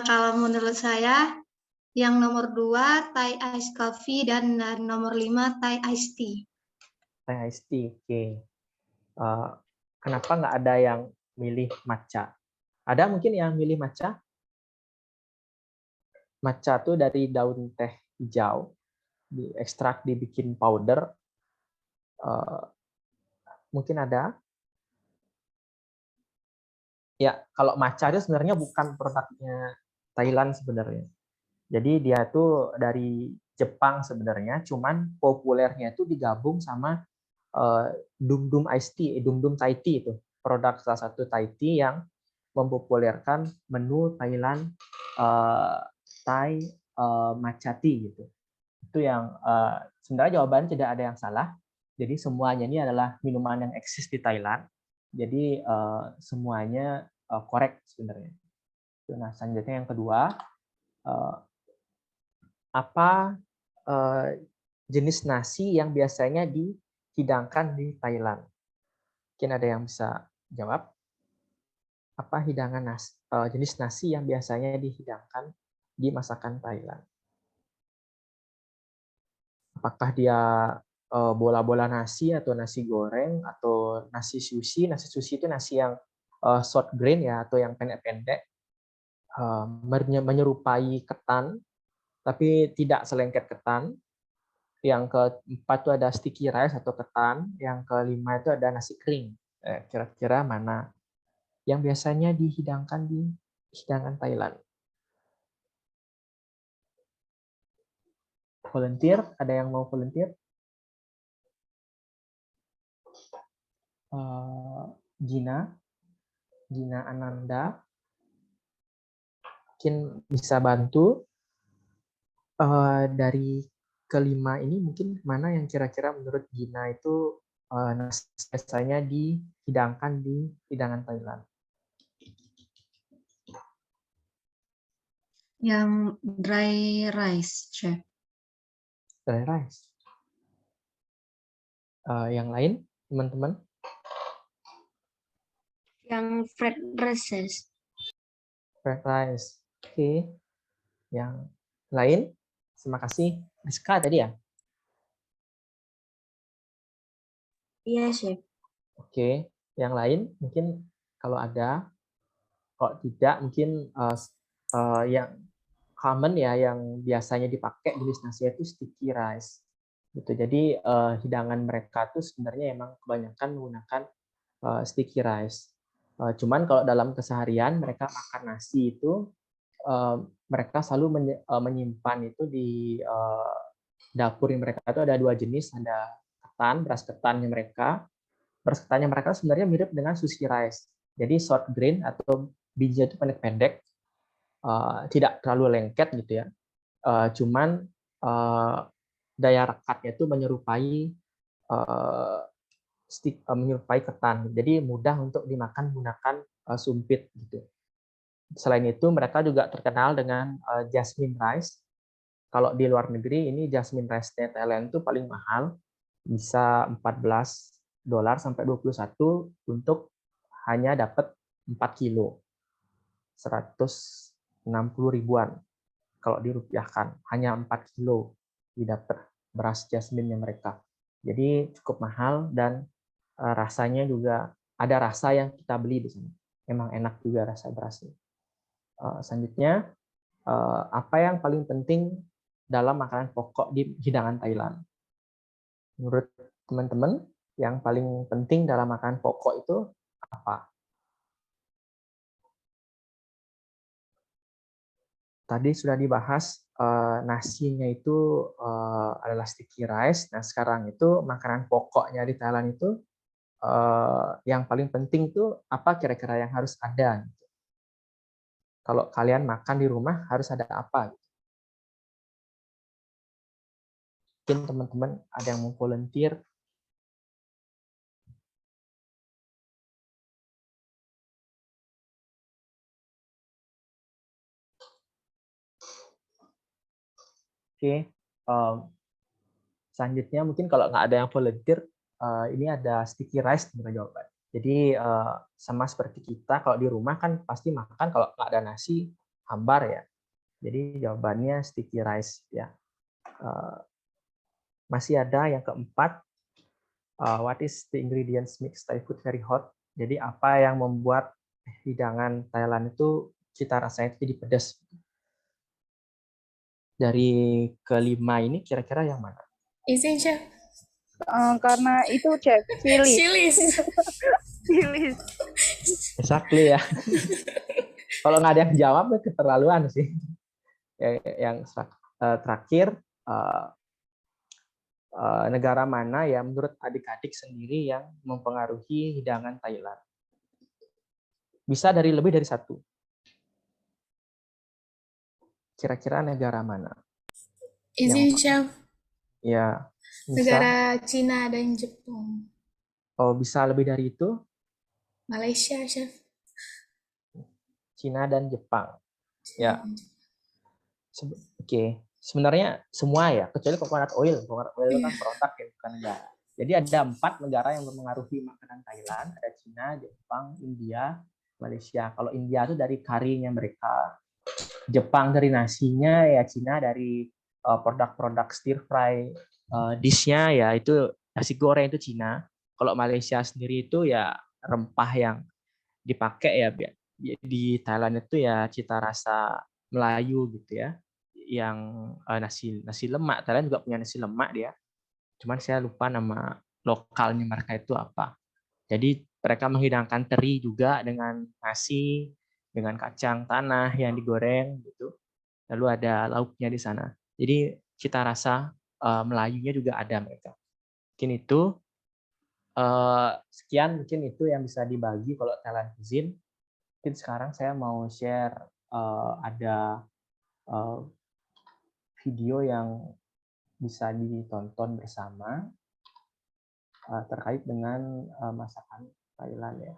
[SPEAKER 3] Kalau menurut saya, yang nomor 2 Thai Ice Coffee dan nomor 5 Thai Ice Tea.
[SPEAKER 1] Thai Iced Tea, oke. Kenapa nggak ada yang milih matcha? Ada mungkin yang milih matcha? Matcha tuh dari daun teh hijau, diekstrak, dibikin powder. Mungkin ada? Ya, kalau matcha itu sebenarnya bukan produknya Thailand sebenarnya. Jadi dia tuh dari Jepang sebenarnya, cuman populernya itu digabung sama Dum Dum Iced Tea, Dum Dum Thai Tea itu. Produk salah satu Thai Tea yang mempopulerkan menu Thailand Thai matcha tea gitu. Itu yang sebenarnya jawabannya tidak ada yang salah. Jadi semuanya ini adalah minuman yang eksis di Thailand. Jadi semuanya korek sebenarnya. Nah, selanjutnya yang kedua, apa jenis nasi yang biasanya dihidangkan di Thailand? Mungkin ada yang bisa jawab. Apa jenis nasi yang biasanya dihidangkan di masakan Thailand? Apakah dia bola-bola nasi atau nasi goreng atau nasi sushi? Nasi sushi itu nasi yang short grain ya, atau yang pendek-pendek, menyerupai ketan tapi tidak selengket ketan. Yang keempat itu ada sticky rice atau ketan. Yang kelima itu ada nasi kering. Kira-kira mana yang biasanya dihidangkan di hidangan Thailand? Volunteer, ada yang mau volunteer? Gina Ananda mungkin bisa bantu dari kelima ini, mungkin mana yang kira-kira menurut Gina itu biasanya dihidangkan di hidangan Thailand.
[SPEAKER 5] Yang dry rice, Chef.
[SPEAKER 1] Dry rice. Yang lain, teman-teman?
[SPEAKER 5] Yang fried rice.
[SPEAKER 1] Fried rice. Oke. Yang lain? Terima kasih. Rizka tadi ya?
[SPEAKER 5] Iya, Chef.
[SPEAKER 1] Oke. Yang lain mungkin kalau ada. Kalau tidak mungkin yang common ya, yang biasanya dipakai jenis nasi itu sticky rice. Gitu. Jadi hidangan mereka tuh sebenarnya emang kebanyakan menggunakan sticky rice. Cuman kalau dalam keseharian mereka makan nasi itu mereka selalu menyimpan itu di dapur yang mereka itu ada 2 jenis, ada beras ketannya mereka. Beras ketannya mereka sebenarnya mirip dengan sushi rice. Jadi short grain atau bijinya itu pendek-pendek, tidak terlalu lengket gitu ya. Cuman daya rekatnya itu menyerupai ketan. Jadi mudah untuk dimakan menggunakan sumpit gitu. Selain itu mereka juga terkenal dengan jasmine rice. Kalau di luar negeri ini jasmine rice Thailand itu paling mahal, bisa $14 sampai 21 untuk hanya dapat 4 kilo. 160 ribuan kalau dirupiahkan, hanya 4 kilo didapat beras jasminnya mereka. Jadi cukup mahal dan rasanya juga ada rasa yang kita beli di sini. Emang enak juga rasa berasnya. Selanjutnya, apa yang paling penting dalam makanan pokok di hidangan Thailand? Menurut teman-teman, yang paling penting dalam makanan pokok itu apa? Tadi sudah dibahas nasinya itu adalah sticky rice. Nah, sekarang itu makanan pokoknya di Thailand itu yang paling penting tuh apa kira-kira yang harus ada? Kalau kalian makan di rumah harus ada apa? Mungkin teman-teman ada yang mau volunteer. Oke, selanjutnya mungkin kalau nggak ada yang volunteer, ini ada sticky rice sebagai jawaban. Jadi sama seperti kita kalau di rumah kan pasti makan kalau nggak ada nasi hambar ya. Jadi jawabannya sticky rice ya. Masih ada yang keempat, what is the ingredients makes Thai food very hot? Jadi apa yang membuat hidangan Thailand itu cita rasanya itu jadi pedas? Dari kelima ini kira-kira yang mana?
[SPEAKER 4] Izin, Chef.
[SPEAKER 2] Karena itu Chef, chili.
[SPEAKER 1] Exactly ya. Kalau nggak ada yang jawab ya keterlaluan sih. Yang terakhir, negara mana ya menurut adik-adik sendiri yang mempengaruhi hidangan Thailand? Bisa lebih dari satu. Kira-kira negara mana?
[SPEAKER 4] Izin, Chef.
[SPEAKER 1] Ya, bisa.
[SPEAKER 4] Negara Cina dan Jepang.
[SPEAKER 1] Oh, bisa lebih dari itu?
[SPEAKER 4] Malaysia, Chef.
[SPEAKER 1] Cina dan Jepang. Ya. Oke. Sebenarnya semua ya, kecuali coconut oil. Coconut oil itu kan produk ya, bukan negara. Jadi ada 4 negara yang mempengaruhi makanan Thailand. Ada Cina, Jepang, India, Malaysia. Kalau India itu dari karinya mereka. Jepang dari nasinya, ya Cina dari produk-produk stir fry dish-nya, ya itu nasi goreng itu Cina. Kalau Malaysia sendiri itu ya rempah yang dipakai ya di Thailand itu ya cita rasa Melayu gitu ya, yang nasi lemak. Thailand juga punya nasi lemak dia, cuman saya lupa nama lokalnya mereka itu apa. Jadi mereka menghidangkan teri juga dengan nasi, dengan kacang tanah yang digoreng gitu. Lalu ada lauknya di sana. Jadi cita rasa Melayunya juga ada mereka. Mungkin itu. Sekian mungkin itu yang bisa dibagi kalau Thailand Cuisine. Mungkin sekarang saya mau share ada video yang bisa ditonton bersama terkait dengan masakan Thailand ya.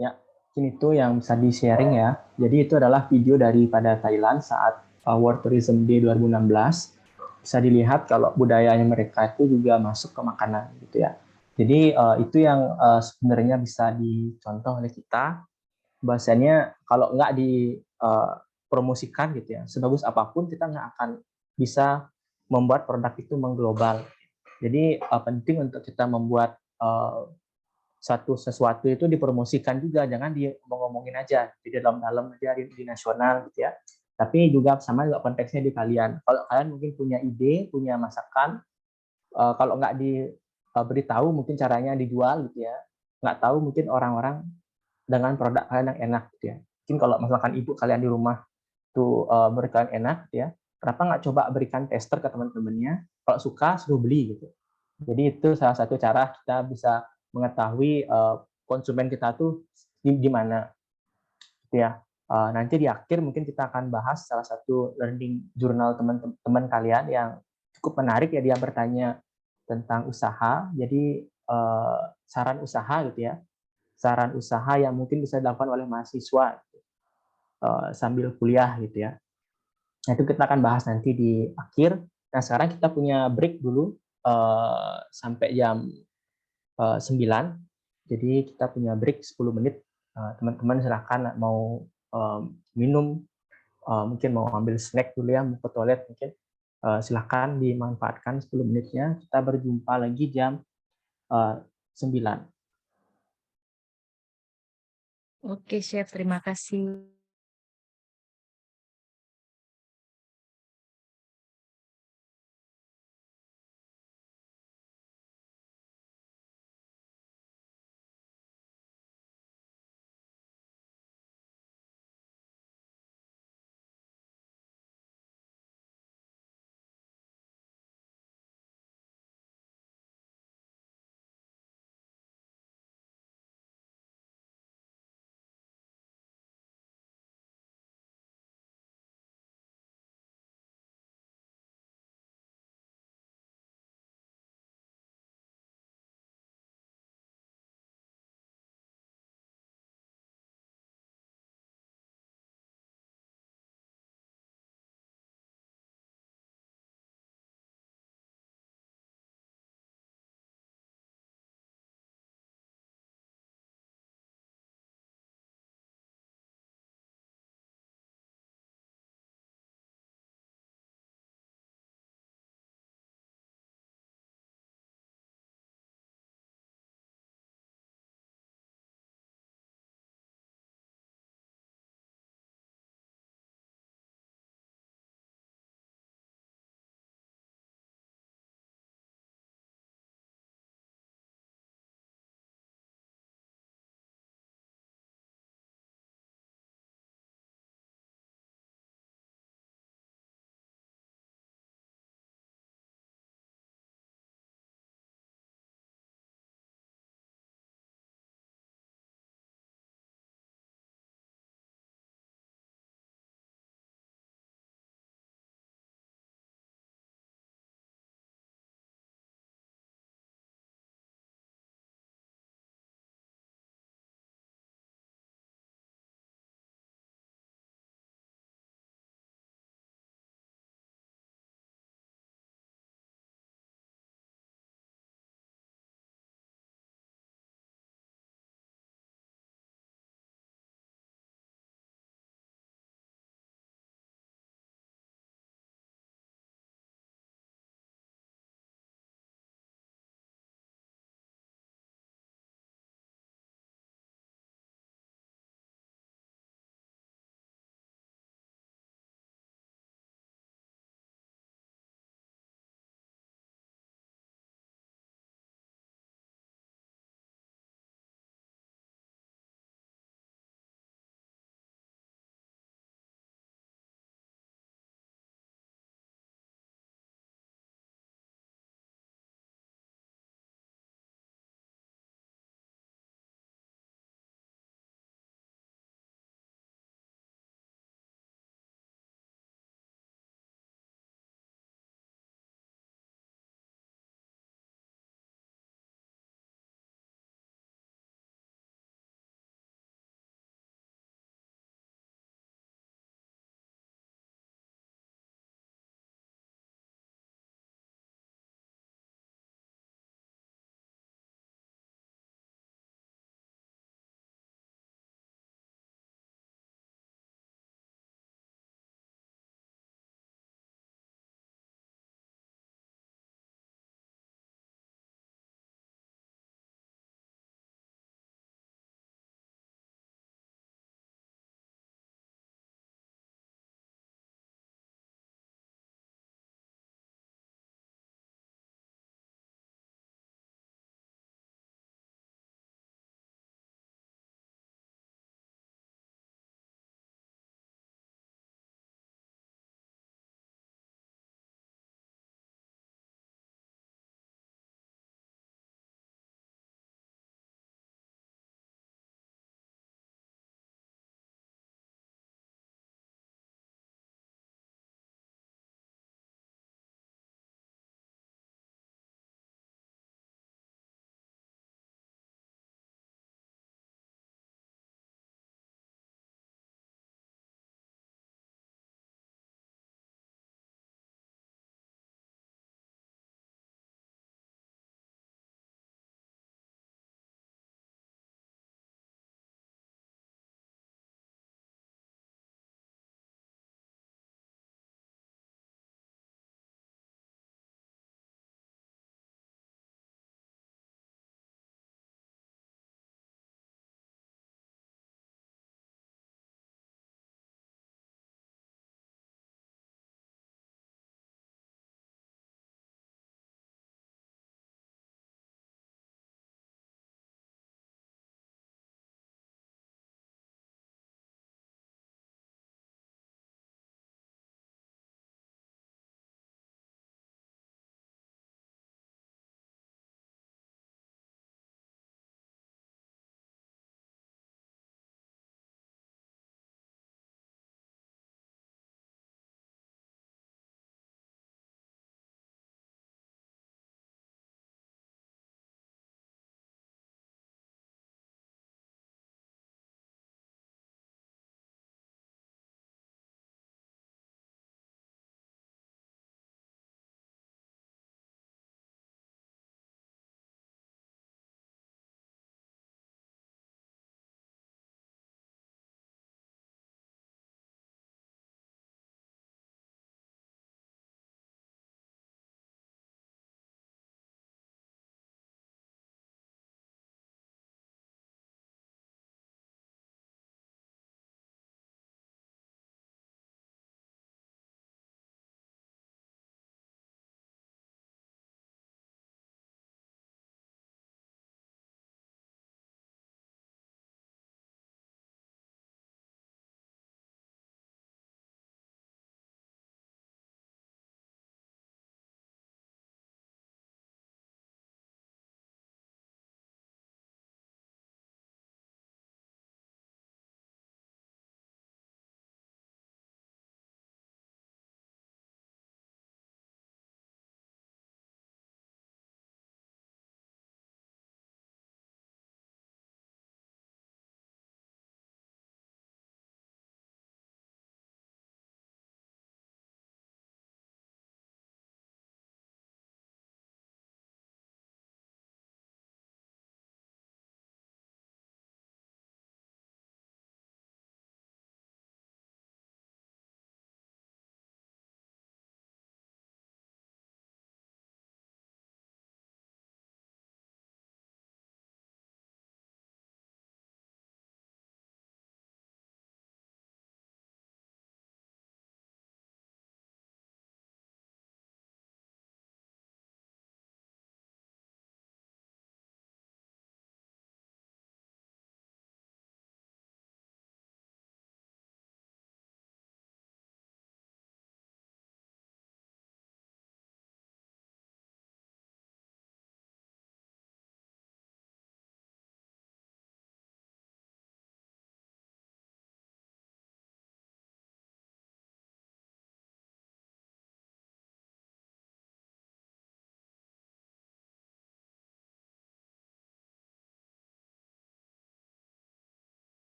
[SPEAKER 1] Ya, mungkin itu yang bisa di-sharing ya. Jadi itu adalah video daripada Thailand saat World Tourism Day 2016. Bisa dilihat kalau budayanya mereka itu juga masuk ke makanan gitu ya. Jadi itu yang sebenarnya bisa dicontoh oleh kita. Bahasanya kalau nggak dipromosikan gitu ya, sebagus apapun kita nggak akan bisa membuat produk itu mengglobal. Jadi penting untuk kita membuat sesuatu itu dipromosikan juga, jangan ngomongin aja di dalam-dalam aja di nasional gitu ya. Tapi juga sama juga konteksnya di kalian. Kalau kalian mungkin punya ide, punya masakan, kalau nggak diberitahu mungkin caranya dijual gitu ya. Nggak tahu mungkin orang-orang dengan produk kalian yang enak gitu ya. Mungkin kalau misalkan ibu kalian di rumah tuh berikan enak gitu ya, kenapa nggak coba berikan tester ke teman-temannya? Kalau suka suruh beli gitu. Jadi itu salah satu cara kita bisa mengetahui konsumen kita tuh di mana gitu ya. Nanti di akhir mungkin kita akan bahas salah satu learning journal teman-teman kalian yang cukup menarik ya, dia bertanya tentang usaha. Jadi saran usaha gitu ya. Saran usaha yang mungkin bisa dilakukan oleh mahasiswa sambil kuliah gitu ya. Nah, itu kita akan bahas nanti di akhir. Nah, sekarang kita punya break dulu sampai jam 9. Jadi kita punya break 10 menit. Teman-teman silakan mau minum, mungkin mau ambil snack dulu ya, mau ke toilet mungkin. Silakan dimanfaatkan 10 menitnya. Kita berjumpa lagi jam 9.
[SPEAKER 6] Oke, Chef. Terima kasih.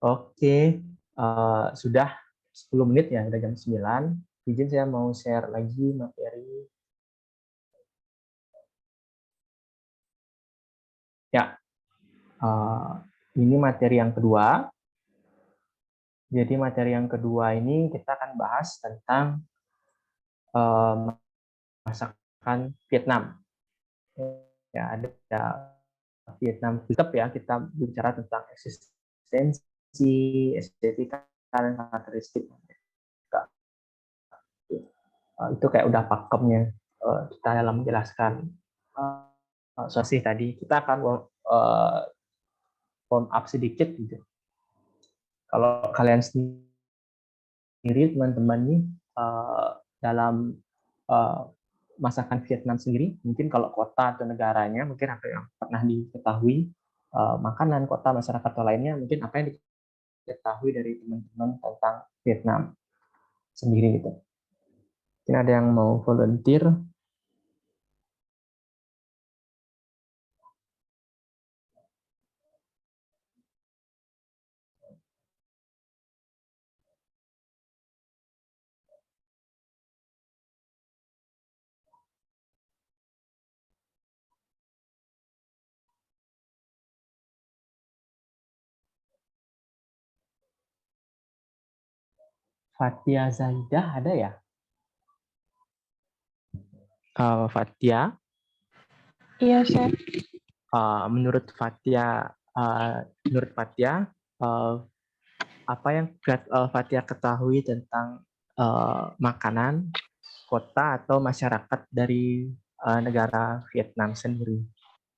[SPEAKER 1] Oke, sudah 10 menit ya, udah jam 9. Izin saya mau share lagi materi. Ya, ini materi yang kedua. Jadi materi yang kedua ini kita akan bahas tentang masakan Vietnam. Ya, ada Vietnam tetap ya, kita bicara tentang eksistensi, estetika, dan karakteristik. Itu kayak udah pakemnya kita dalam menjelaskan sih tadi. Kita akan warm up sedikit gitu. Kalau kalian sendiri teman-teman nih dalam masakan Vietnam sendiri, mungkin kalau kota atau negaranya, mungkin apa yang pernah diketahui, makanan kota, masyarakat atau lainnya, mungkin apa yang diketahui dari teman-teman tentang Vietnam sendiri gitu. Mungkin ada yang mau volunteer. Fatia Zaidah ada ya? Fatia,
[SPEAKER 2] Iya, Chef.
[SPEAKER 1] menurut Fatia, apa yang Fatia ketahui tentang makanan kota atau masyarakat dari negara Vietnam sendiri?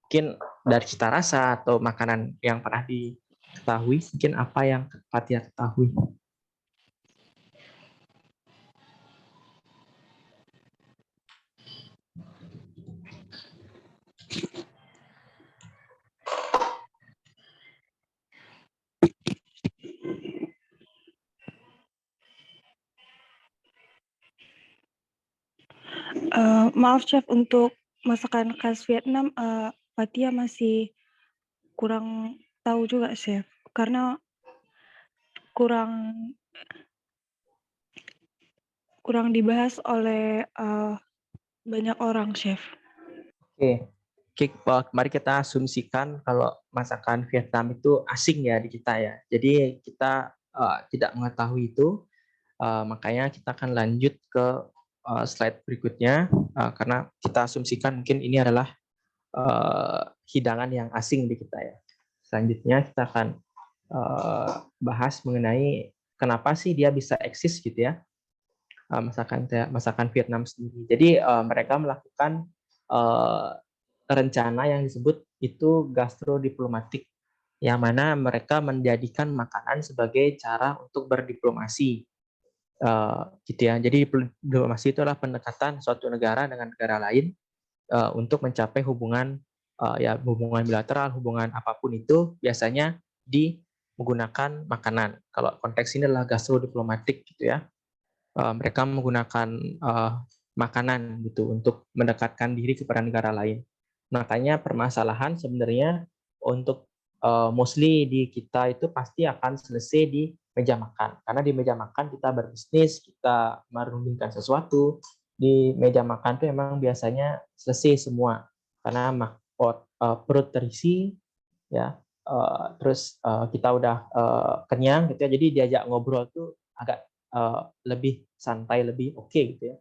[SPEAKER 1] Mungkin dari cita rasa atau makanan yang pernah diketahui, mungkin apa yang Fatia ketahui?
[SPEAKER 7] Maaf Chef, untuk masakan khas Vietnam, Fatia masih kurang tahu juga Chef, karena kurang dibahas oleh banyak orang Chef.
[SPEAKER 1] Oke, mari kita asumsikan kalau masakan Vietnam itu asing ya di kita ya. Jadi kita tidak mengetahui itu, makanya kita akan lanjut ke slide berikutnya, karena kita asumsikan mungkin ini adalah hidangan yang asing di kita ya. Selanjutnya kita akan bahas mengenai kenapa sih dia bisa eksis gitu ya, masakan Vietnam sendiri. Jadi mereka melakukan rencana yang disebut itu gastrodiplomatik, yang mana mereka menjadikan makanan sebagai cara untuk berdiplomasi, gitu ya. Jadi diplomasi itu adalah pendekatan suatu negara dengan negara lain untuk mencapai hubungan hubungan bilateral, hubungan apapun itu biasanya menggunakan makanan. Kalau konteks ini adalah gastrodiplomatik gitu ya. Mereka menggunakan makanan gitu untuk mendekatkan diri kepada negara lain. Makanya permasalahan sebenarnya untuk mostly di kita itu pasti akan selesai di meja makan. Karena di meja makan kita berbisnis, kita merundingkan sesuatu. Di meja makan itu memang biasanya selesai semua. Karena perut terisi, ya, terus kita udah kenyang gitu ya. Jadi diajak ngobrol tuh agak lebih santai, lebih oke gitu ya.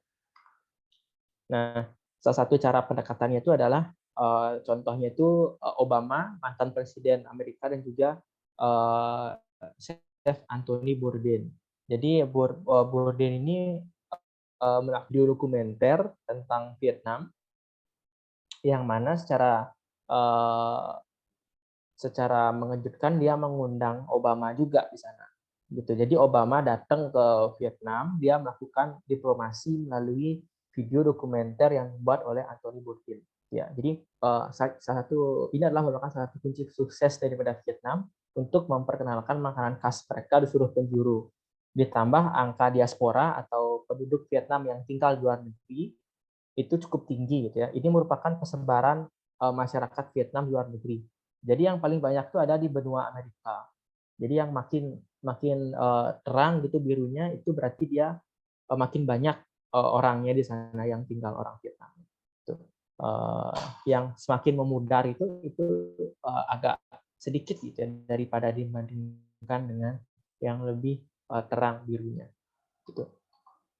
[SPEAKER 1] Nah, salah satu cara pendekatannya itu adalah contohnya itu Obama, mantan presiden Amerika, dan juga Chef Anthony Bourdain. Jadi Bourdain ini melakukan dokumenter tentang Vietnam, yang mana secara mengejutkan dia mengundang Obama juga di sana. Gitu. Jadi Obama datang ke Vietnam, dia melakukan diplomasi melalui video dokumenter yang dibuat oleh Anthony Bourdain. Ya, jadi ini adalah merupakan salah satu kunci sukses daripada Vietnam untuk memperkenalkan makanan khas mereka di seluruh penjuru. Ditambah angka diaspora atau penduduk Vietnam yang tinggal di luar negeri itu cukup tinggi gitu ya. Ini merupakan persebaran masyarakat Vietnam di luar negeri. Jadi yang paling banyak itu ada di benua Amerika. Jadi yang makin terang gitu birunya itu berarti dia makin banyak orangnya di sana yang tinggal orang Vietnam. Itu. Yang semakin memudar itu agak sedikit gitu ya, daripada dibandingkan dengan yang lebih terang birunya. Gitu.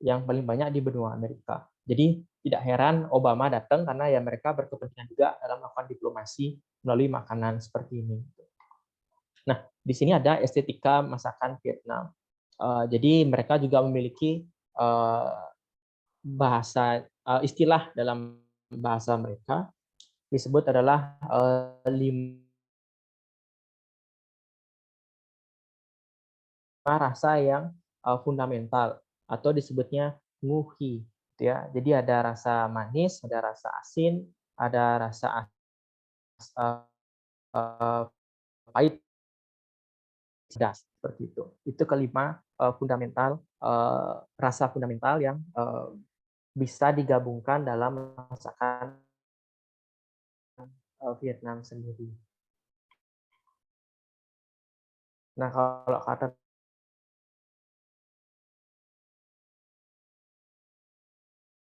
[SPEAKER 1] Yang paling banyak di benua Amerika. Jadi tidak heran Obama datang karena ya mereka berkepentingan juga dalam melakukan diplomasi melalui makanan seperti ini. Nah, di sini ada estetika masakan Vietnam. Jadi mereka juga memiliki bahasa istilah dalam bahasa mereka disebut adalah 5 rasa yang fundamental atau disebutnya nguhi, gitu ya. Jadi ada rasa manis, ada rasa asin, ada rasa pahit, pedas, seperti itu. Itu kelima fundamental rasa fundamental yang bisa digabungkan dalam masakan Vietnam sendiri. Nah, kalau kata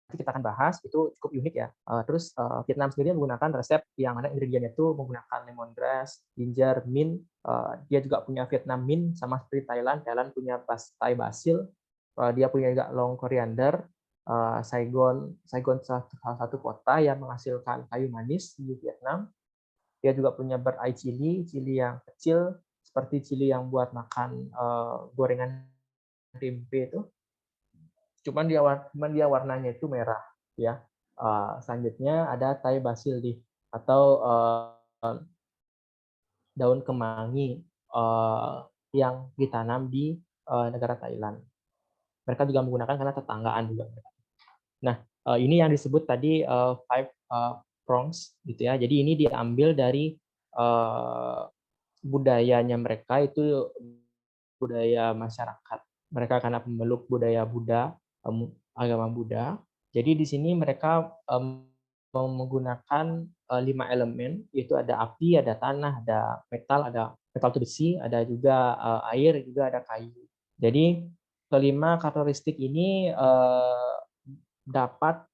[SPEAKER 1] nanti kita akan bahas itu cukup unik ya. Terus Vietnam sendiri menggunakan resep yang mana ingredientnya itu menggunakan lemongrass, ginger, mint. Dia juga punya Vietnam mint sama seperti Thailand. Thailand punya Thai basil. Dia punya juga long coriander. Saigon salah satu kota yang menghasilkan kayu manis di Vietnam. Dia juga punya bird eye chili, chili yang kecil seperti chili yang buat makan gorengan tempe itu. Cuman dia warnanya itu merah ya. Selanjutnya ada Thai basil leaf atau daun kemangi yang ditanam di negara Thailand. Mereka juga menggunakan karena tetanggaan juga. Nah, ini yang disebut tadi five prongs gitu ya. Jadi ini diambil dari budayanya mereka, itu budaya masyarakat. Mereka karena pemeluk budaya Buddha, agama Buddha. Jadi di sini mereka menggunakan 5 elemen, yaitu ada api, ada tanah, ada metal itu besi, ada juga air, juga ada kayu. Jadi kelima karakteristik ini dapat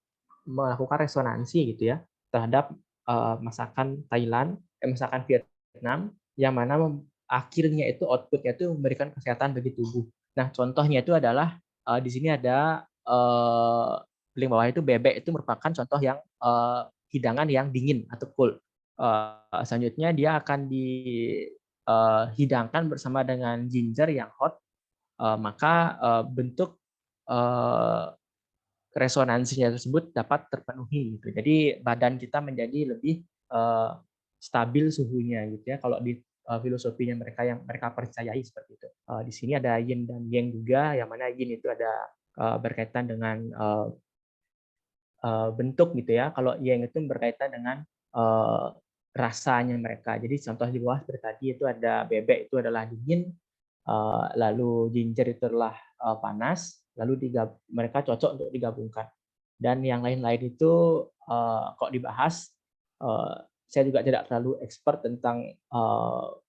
[SPEAKER 1] melakukan resonansi gitu ya terhadap masakan Thailand, masakan Vietnam, yang mana akhirnya itu outputnya itu memberikan kesehatan bagi tubuh. Nah, contohnya itu adalah di sini ada paling bawah itu bebek, itu merupakan contoh yang hidangan yang dingin atau cool. Selanjutnya dia akan dihidangkan bersama dengan ginger yang hot, maka bentuk resonansinya tersebut dapat terpenuhi gitu. Jadi badan kita menjadi lebih stabil suhunya gitu ya. Kalau di filosofinya mereka yang mereka percayai seperti itu. Di sini ada yin dan yang juga, yang mana yin itu ada berkaitan dengan bentuk gitu ya. Kalau yang itu berkaitan dengan rasanya mereka. Jadi contoh di bawah seperti tadi itu ada bebek itu adalah dingin, lalu ginger itu adalah panas, lalu mereka cocok untuk digabungkan. Dan yang lain-lain itu kok dibahas, saya juga tidak terlalu expert tentang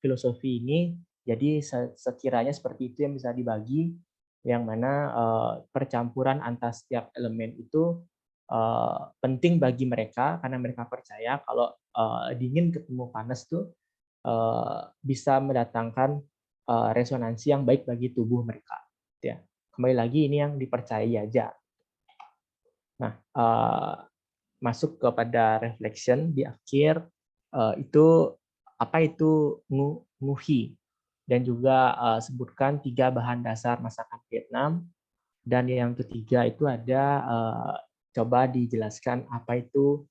[SPEAKER 1] filosofi ini, jadi sekiranya seperti itu yang bisa dibagi, yang mana percampuran antara setiap elemen itu penting bagi mereka karena mereka percaya kalau dingin ketemu panas tuh bisa mendatangkan resonansi yang baik bagi tubuh mereka. Ya, kembali lagi ini yang dipercayai aja. Nah, masuk kepada reflection di akhir, itu apa itu nguhi, dan juga sebutkan 3 bahan dasar masakan Vietnam, dan yang ketiga itu ada coba dijelaskan apa itu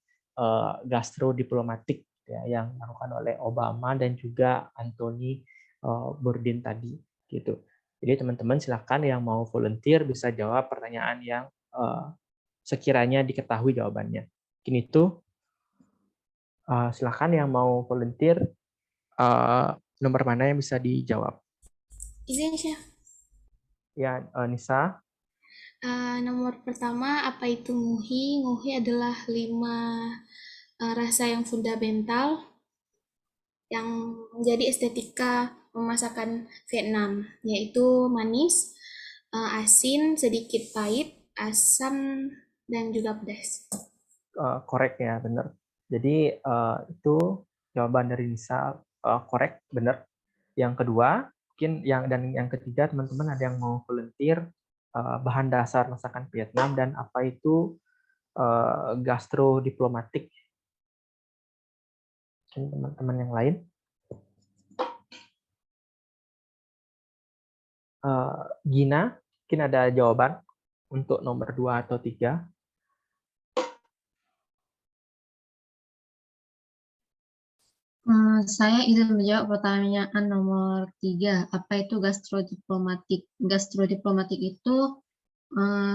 [SPEAKER 1] gastrodiplomatik ya, yang dilakukan oleh Obama dan juga Anthony Bourdain tadi gitu. Jadi teman-teman silakan yang mau volunteer bisa jawab pertanyaan yang sekiranya diketahui jawabannya. Mungkin itu. Silakan yang mau volunteer, nomor mana yang bisa dijawab?
[SPEAKER 4] Izin, Chef.
[SPEAKER 1] Ya, Nisa.
[SPEAKER 4] Nomor pertama, apa itu nguhi? Nguhi adalah 5 rasa yang fundamental yang menjadi estetika masakan Vietnam, yaitu manis, asin, sedikit pahit, asam, dan juga pedas.
[SPEAKER 1] Korek ya, benar. Jadi itu jawaban dari Nisa, korek, benar. Yang kedua, mungkin yang ketiga, teman-teman ada yang mau volunteer bahan dasar masakan Vietnam dan apa itu gastrodiplomatik. Mungkin teman-teman yang lain. Gina, mungkin ada jawaban untuk nomor 2 atau 3.
[SPEAKER 5] Saya izin menjawab pertanyaan nomor 3. Apa itu gastrodiplomatik? Gastrodiplomatik itu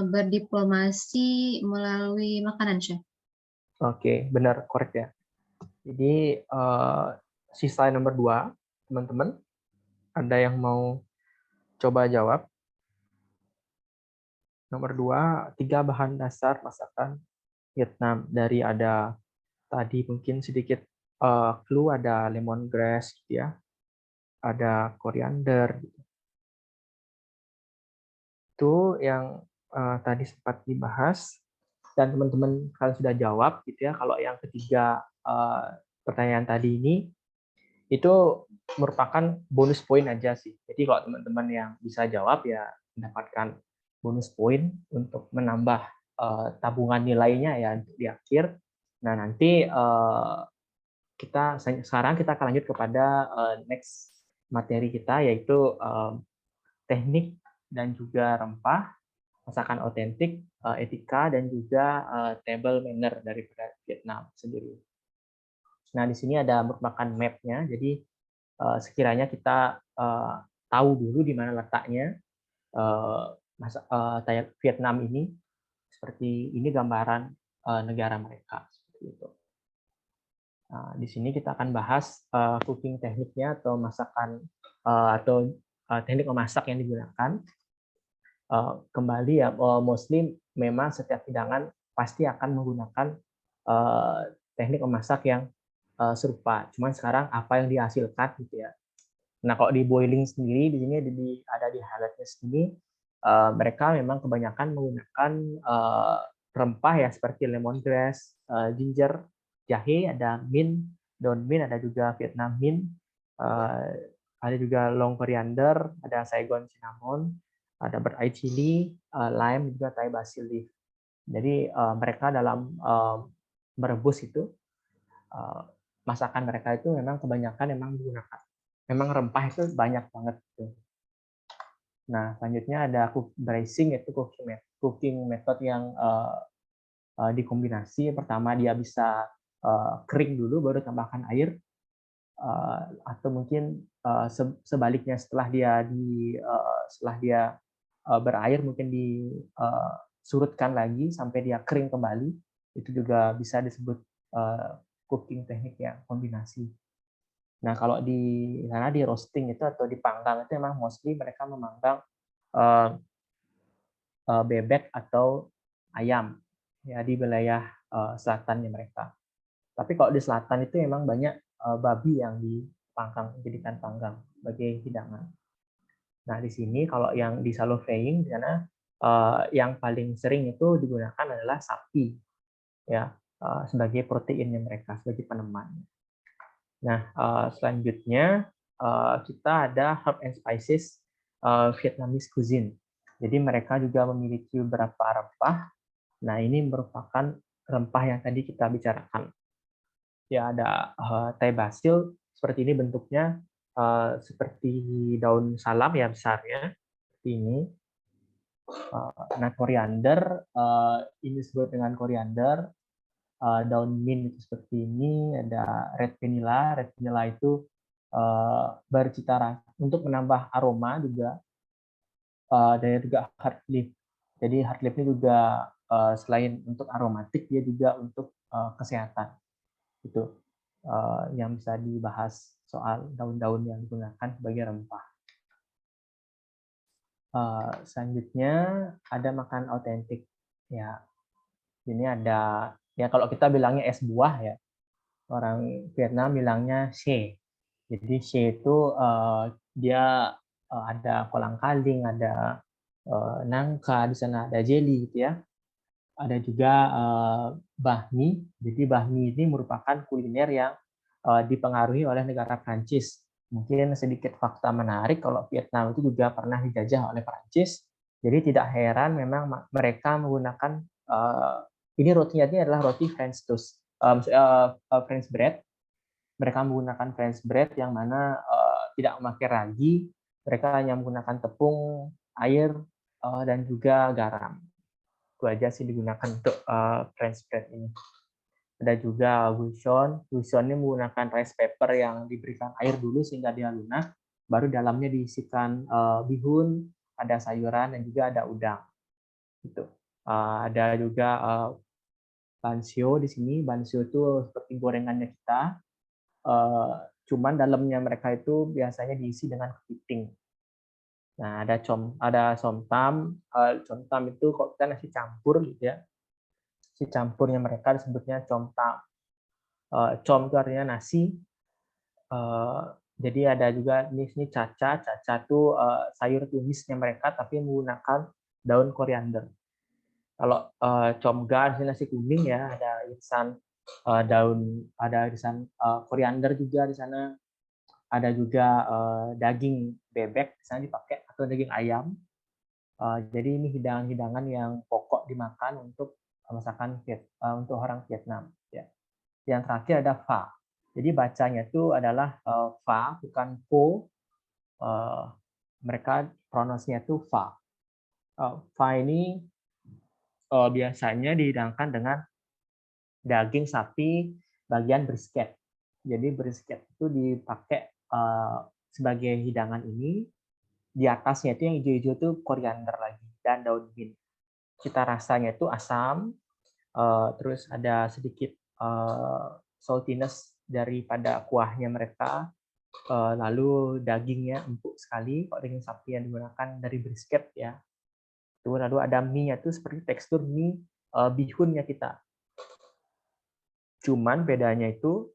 [SPEAKER 5] berdiplomasi melalui makanan, Chef.
[SPEAKER 1] Oke, benar, korek ya. Jadi sisa nomor 2, teman-teman, ada yang mau coba jawab? Nomor 2, 3 bahan dasar masakan Vietnam. Dari ada tadi mungkin sedikit clue, ada lemongrass, gitu ya. Ada koriander. Gitu. Itu yang tadi sempat dibahas. Dan teman-teman kalian sudah jawab, gitu ya. Kalau yang ketiga pertanyaan tadi ini, itu merupakan bonus poin aja sih. Jadi kalau teman-teman yang bisa jawab ya mendapatkan bonus poin untuk menambah tabungan nilainya ya di akhir. Nah nanti sekarang kita akan lanjut kepada next materi kita, yaitu teknik dan juga rempah, masakan otentik, etika, dan juga table manner dari Vietnam sendiri. Nah di sini ada merupakan map-nya, jadi sekiranya kita tahu dulu di mana letaknya Vietnam ini, seperti ini gambaran negara mereka seperti itu. Nah, di sini kita akan bahas cooking tekniknya atau masakan atau teknik memasak yang digunakan. Kembali ya, mostly memang setiap hidangan pasti akan menggunakan teknik memasak yang serupa. Cuman sekarang apa yang dihasilkan gitu ya. Nah, kalau di boiling sendiri, di sini ada di highlight-nya sini, mereka memang kebanyakan menggunakan rempah ya, seperti lemongrass, ginger, jahe, ada mint, daun mint, ada juga Vietnam mint, ada juga long coriander, ada Saigon cinnamon, ada bird eye chili, lime, juga Thai basil leaf. Jadi mereka dalam merebus itu, masakan mereka itu memang kebanyakan menggunakan memang rempah itu banyak banget. Nah, selanjutnya ada braising, yaitu cooking method yang dikombinasi. Pertama dia bisa kering dulu, baru tambahkan air, atau mungkin sebaliknya setelah dia berair mungkin disurutkan lagi sampai dia kering kembali. Itu juga bisa disebut cooking teknik yang kombinasi. Nah, kalau di sana di roasting itu atau dipanggang itu memang mostly mereka memanggang bebek atau ayam ya di wilayah selatannya mereka. Tapi kalau di selatan itu memang banyak babi yang dipanggang, dijadikan panggang sebagai hidangan. Nah, di sini kalau yang di shallow frying di sana yang paling sering itu digunakan adalah sapi ya sebagai proteinnya mereka, sebagai peneman. Nah, selanjutnya kita ada herb and spices Vietnamese cuisine. Jadi mereka juga memiliki beberapa rempah. Nah, ini merupakan rempah yang tadi kita bicarakan. Ya, ada Thai basil, seperti ini bentuknya, seperti daun salam ya besarnya, seperti ini. Nah, koriander, ini disebut dengan koriander. Daun mint itu seperti ini, ada red vanilla. Red vanilla itu bercita rasa untuk menambah aroma juga, dan juga hard leaf. Jadi hard leaf ini juga selain untuk aromatik, dia juga untuk kesehatan. Itu yang bisa dibahas soal daun-daun yang digunakan sebagai rempah. Selanjutnya ada makan otentik. Ya, ini ada ya kalau kita bilangnya es buah ya. Orang Vietnam bilangnya xe. Jadi xe itu dia ada kolang-kaling, ada nangka, di sana ada jelly gitu ya. Ada juga bahmi. Jadi bahmi ini merupakan kuliner yang dipengaruhi oleh negara Prancis. Mungkin sedikit fakta menarik kalau Vietnam itu juga pernah dijajah oleh Prancis. Jadi tidak heran memang mereka menggunakan ini rotinya ini adalah roti French toast, French bread. Mereka menggunakan French bread yang mana tidak memakai ragi. Mereka hanya menggunakan tepung, air, dan juga garam. Itu aja sih digunakan untuk French bread ini. Ada juga gusion. Gusion ini menggunakan rice paper yang diberikan air dulu sehingga dia lunak. Baru dalamnya diisikan bihun, ada sayuran, dan juga ada udang. Gitu. Ada juga bansio di sini. Bansio itu seperti gorengannya kita. Cuman dalamnya mereka itu biasanya diisi dengan kepiting. Nah, ada somtam. Somtam itu kalau kita nasi campur gitu ya. Si campurnya mereka disebutnya comtam. Com itu artinya nasi. Jadi ada juga ini caca. Caca itu sayur tumisnya mereka tapi menggunakan daun koriander. Kalau comgar ini nasi kuning ya, ada irisan irisan koriander juga di sana. Ada juga daging bebek di sana dipakai atau daging ayam. Jadi ini hidangan-hidangan yang pokok dimakan untuk masakan untuk orang Vietnam. Ya. Yang terakhir ada pho. Jadi bacanya itu adalah pho, bukan po. Mereka pronunciasinya itu pho. Pho ini biasanya dihidangkan dengan daging sapi bagian brisket. Jadi brisket itu dipakai sebagai hidangan ini. Di atasnya itu yang hijau-hijau itu koriander lagi dan daun mint. Cita rasanya itu asam, terus ada sedikit saltiness daripada kuahnya mereka, lalu dagingnya empuk sekali, kok daging sapi yang digunakan dari brisket ya. Lalu ada mie-nya itu seperti tekstur mie bihunnya kita. Cuman bedanya itu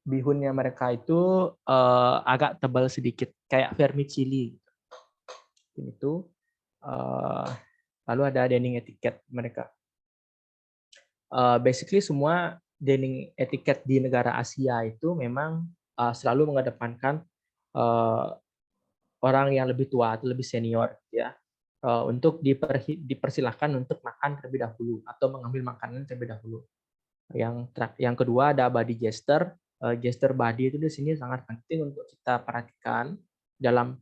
[SPEAKER 1] bihunnya mereka itu agak tebal sedikit, kayak vermicelli. Itu lalu ada dining etiquette mereka. Basically semua dining etiquette di negara Asia itu memang selalu mengedepankan orang yang lebih tua atau lebih senior ya, untuk dipersilahkan untuk makan terlebih dahulu atau mengambil makanan terlebih dahulu. Yang kedua ada body gesture. Gesture body itu di sini sangat penting untuk kita perhatikan.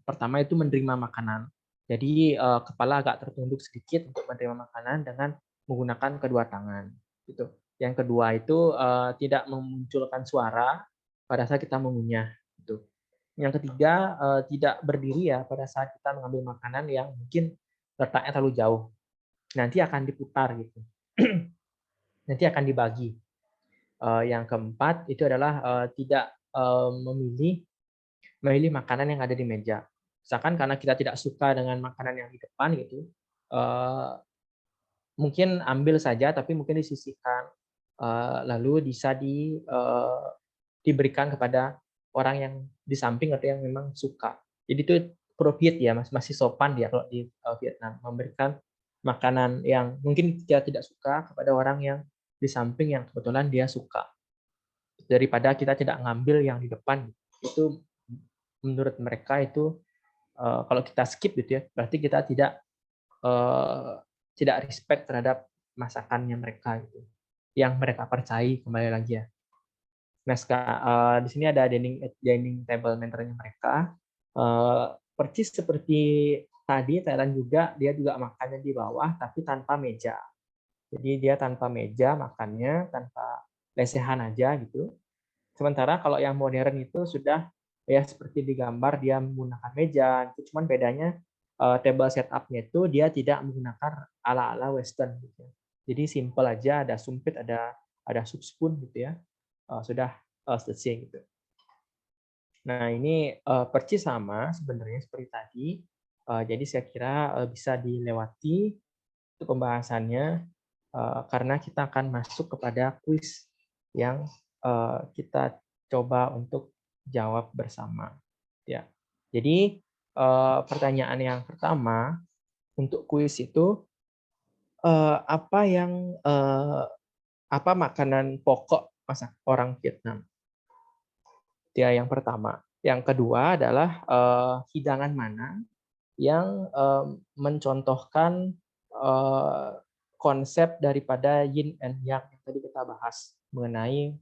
[SPEAKER 1] Pertama itu menerima makanan. Jadi kepala agak tertunduk sedikit untuk menerima makanan dengan menggunakan kedua tangan. Gitu. Yang kedua itu tidak memunculkan suara pada saat kita mengunyah. Gitu. Yang ketiga tidak berdiri ya pada saat kita mengambil makanan yang mungkin letaknya terlalu jauh. Nanti akan diputar gitu. Nanti akan dibagi. Yang keempat itu adalah tidak memilih makanan yang ada di meja. Misalkan karena kita tidak suka dengan makanan yang di depan gitu, mungkin ambil saja tapi mungkin disisihkan, lalu bisa diberikan kepada orang yang di samping atau yang memang suka. Jadi itu appropriate ya, masih sopan dia kalau di Vietnam memberikan makanan yang mungkin kita tidak suka kepada orang yang di samping yang kebetulan dia suka, daripada kita tidak ngambil yang di depan. Itu menurut mereka itu kalau kita skip gitu ya, berarti kita tidak respect terhadap masakannya mereka gitu, yang mereka percayai kembali lagi ya. Nah, di sini ada dining table manner-nya mereka. Persis seperti tadi Thailand juga, dia juga makannya di bawah tapi tanpa meja. Jadi dia tanpa meja makannya, tanpa lesehan aja gitu. Sementara kalau yang modern itu sudah ya seperti di gambar dia menggunakan meja. Itu cuman bedanya table setup-nya itu dia tidak menggunakan ala-ala Western gitu. Jadi simple aja, ada sumpit, ada soup spoon gitu ya. Sudah selesai gitu. Nah ini persis sama sebenarnya seperti tadi. Jadi saya kira bisa dilewati untuk pembahasannya karena kita akan masuk kepada kuis yang kita coba untuk jawab bersama. Ya. Jadi pertanyaan yang pertama untuk kuis itu apa makanan pokok masak orang Vietnam? Itu yang pertama. Yang kedua adalah hidangan mana yang mencontohkan konsep daripada yin and yang tadi kita bahas mengenai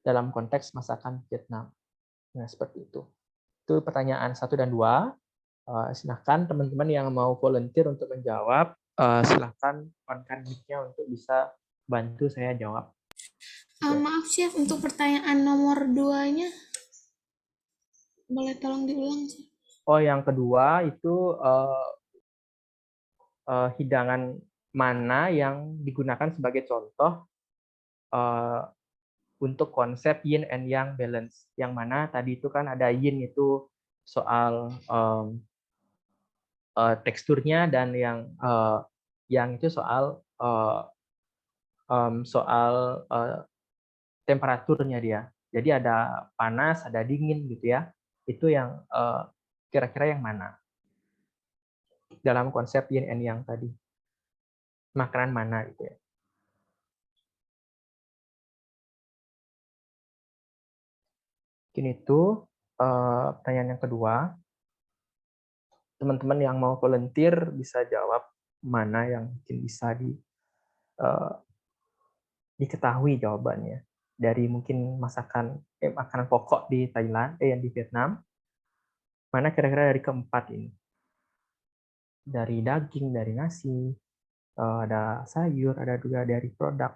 [SPEAKER 1] dalam konteks masakan Vietnam. Nah, seperti itu. Itu pertanyaan 1 dan 2. Silahkan teman-teman yang mau volunteer untuk menjawab, silahkan on-kan mic-nya untuk bisa bantu saya jawab.
[SPEAKER 4] Maaf Chef, untuk pertanyaan nomor 2-nya boleh tolong diulang sih?
[SPEAKER 1] Oh, yang kedua itu hidangan mana yang digunakan sebagai contoh untuk konsep yin and yang balance. Yang mana tadi itu kan ada yin itu soal teksturnya, dan yang itu soal temperaturnya dia. Jadi ada panas, ada dingin gitu ya. Itu yang kira-kira yang mana dalam konsep yin and yang tadi. Makanan mana gitu ya. Mungkin itu pertanyaan yang kedua. Teman-teman yang mau volunteer bisa jawab mana yang mungkin bisa diketahui jawabannya dari mungkin makanan pokok di Thailand, yang di Vietnam. Mana kira-kira dari keempat ini? Dari daging, dari nasi, ada sayur, ada juga dari produk.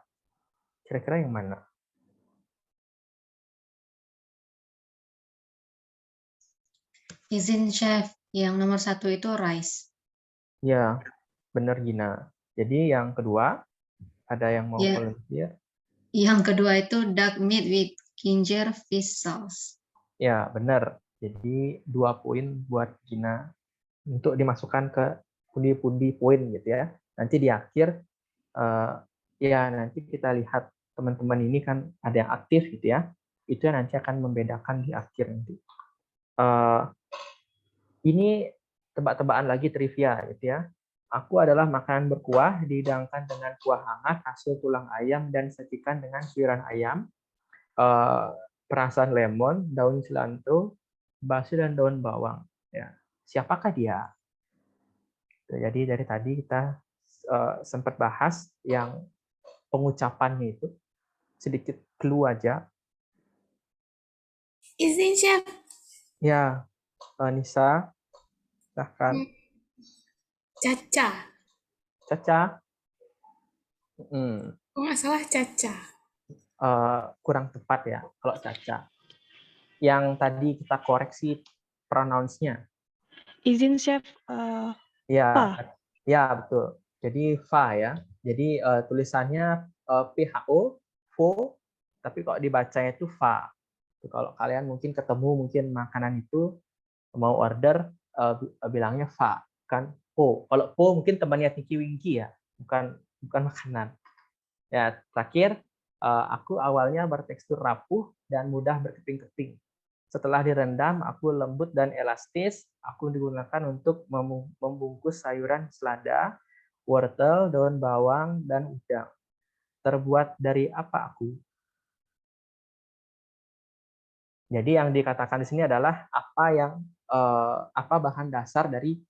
[SPEAKER 1] Kira-kira yang mana?
[SPEAKER 5] Izin Chef, yang nomor 1 itu rice.
[SPEAKER 1] Ya, benar Gina. Jadi yang kedua, ada yang mau
[SPEAKER 5] Ya.
[SPEAKER 1] volunteer?
[SPEAKER 5] Yang kedua itu duck meat with ginger fish sauce.
[SPEAKER 1] Ya, benar. Jadi 2 poin buat Gina untuk dimasukkan ke pundi-pundi poin gitu ya. Nanti di akhir, ya nanti kita lihat teman-teman ini kan ada yang aktif gitu ya. Itu yang nanti akan membedakan di akhir nanti. Ini tebak-tebakan lagi trivia gitu ya. Aku adalah makanan berkuah dihidangkan dengan kuah hangat hasil tulang ayam dan sajikan dengan sayuran ayam, perasan lemon, daun cilantro, basil dan daun bawang. Ya, siapakah dia? Jadi dari tadi kita sempat bahas yang pengucapannya itu, sedikit clue aja.
[SPEAKER 4] Izin Chef.
[SPEAKER 1] Ya, Nisa, silahkan.
[SPEAKER 4] Caca.
[SPEAKER 1] Caca.
[SPEAKER 4] Kalau nggak salah Caca.
[SPEAKER 1] Kurang tepat ya kalau Caca. Yang tadi kita koreksi pronounce-nya.
[SPEAKER 7] Izin Chef,
[SPEAKER 1] Ya,
[SPEAKER 7] Fa.
[SPEAKER 1] ya betul. Jadi Fa ya. Jadi tulisannya PHO, Fo, tapi kalau dibacanya itu Fa. Kalau kalian mungkin ketemu mungkin makanan itu mau order, bilangnya Fa, kan Po. Kalau Po mungkin temannya Tinky Winky ya, bukan makanan. Ya, terakhir, aku awalnya bertekstur rapuh dan mudah berkeping-keping. Setelah direndam, aku lembut dan elastis. Aku digunakan untuk membungkus sayuran selada, wortel, daun bawang, dan udang. Terbuat dari apa aku? Jadi yang dikatakan di sini adalah apa bahan dasar dari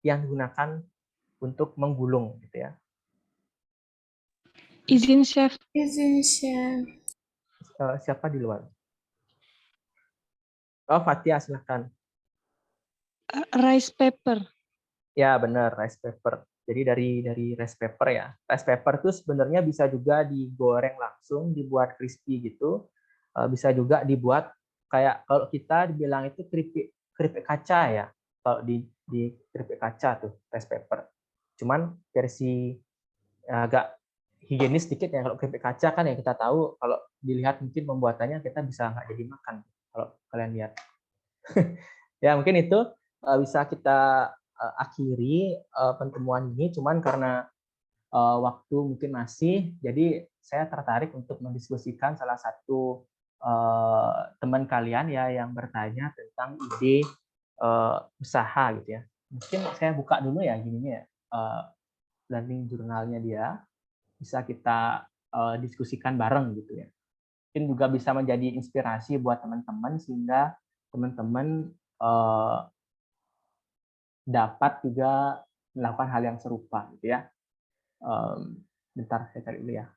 [SPEAKER 1] yang digunakan untuk menggulung gitu ya.
[SPEAKER 7] Izin Chef,
[SPEAKER 4] Izin Chef.
[SPEAKER 1] Siapa di luar? Oh, Fatia, silahkan.
[SPEAKER 7] rice paper.
[SPEAKER 1] Ya, benar, rice paper. Jadi dari rice paper ya. Rice paper itu sebenarnya bisa juga digoreng langsung, dibuat crispy gitu. Bisa juga dibuat kayak kalau kita dibilang itu keripik kaca ya. Kalau di keripik kaca tuh rice paper. Cuman versi agak higienis sedikit ya. Kalau keripik kaca kan yang kita tahu kalau dilihat mungkin pembuatannya kita bisa nggak jadi makan kalau kalian lihat. Ya mungkin itu bisa kita akhiri pertemuan ini, cuman karena waktu mungkin masih, jadi saya tertarik untuk mendiskusikan salah satu teman kalian ya yang bertanya tentang ide usaha gitu ya. Mungkin saya buka dulu ya gininya ya, learning jurnalnya dia, bisa kita diskusikan bareng gitu ya. Mungkin juga bisa menjadi inspirasi buat teman-teman sehingga teman-teman dapat juga melakukan hal yang serupa gitu ya. Bentar saya cari dulu ya.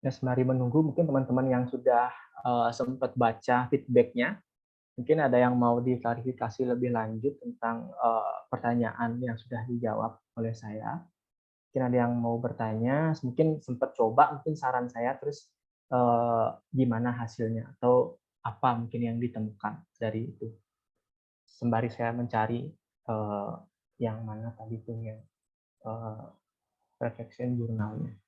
[SPEAKER 1] Ya, sembari menunggu, mungkin teman-teman yang sudah sempat baca feedback-nya, mungkin ada yang mau diklarifikasi lebih lanjut tentang pertanyaan yang sudah dijawab oleh saya. Mungkin ada yang mau bertanya, mungkin sempat coba, mungkin saran saya, terus gimana hasilnya, atau apa mungkin yang ditemukan dari itu. Sembari saya mencari yang mana tadi tuh yang reflection jurnalnya.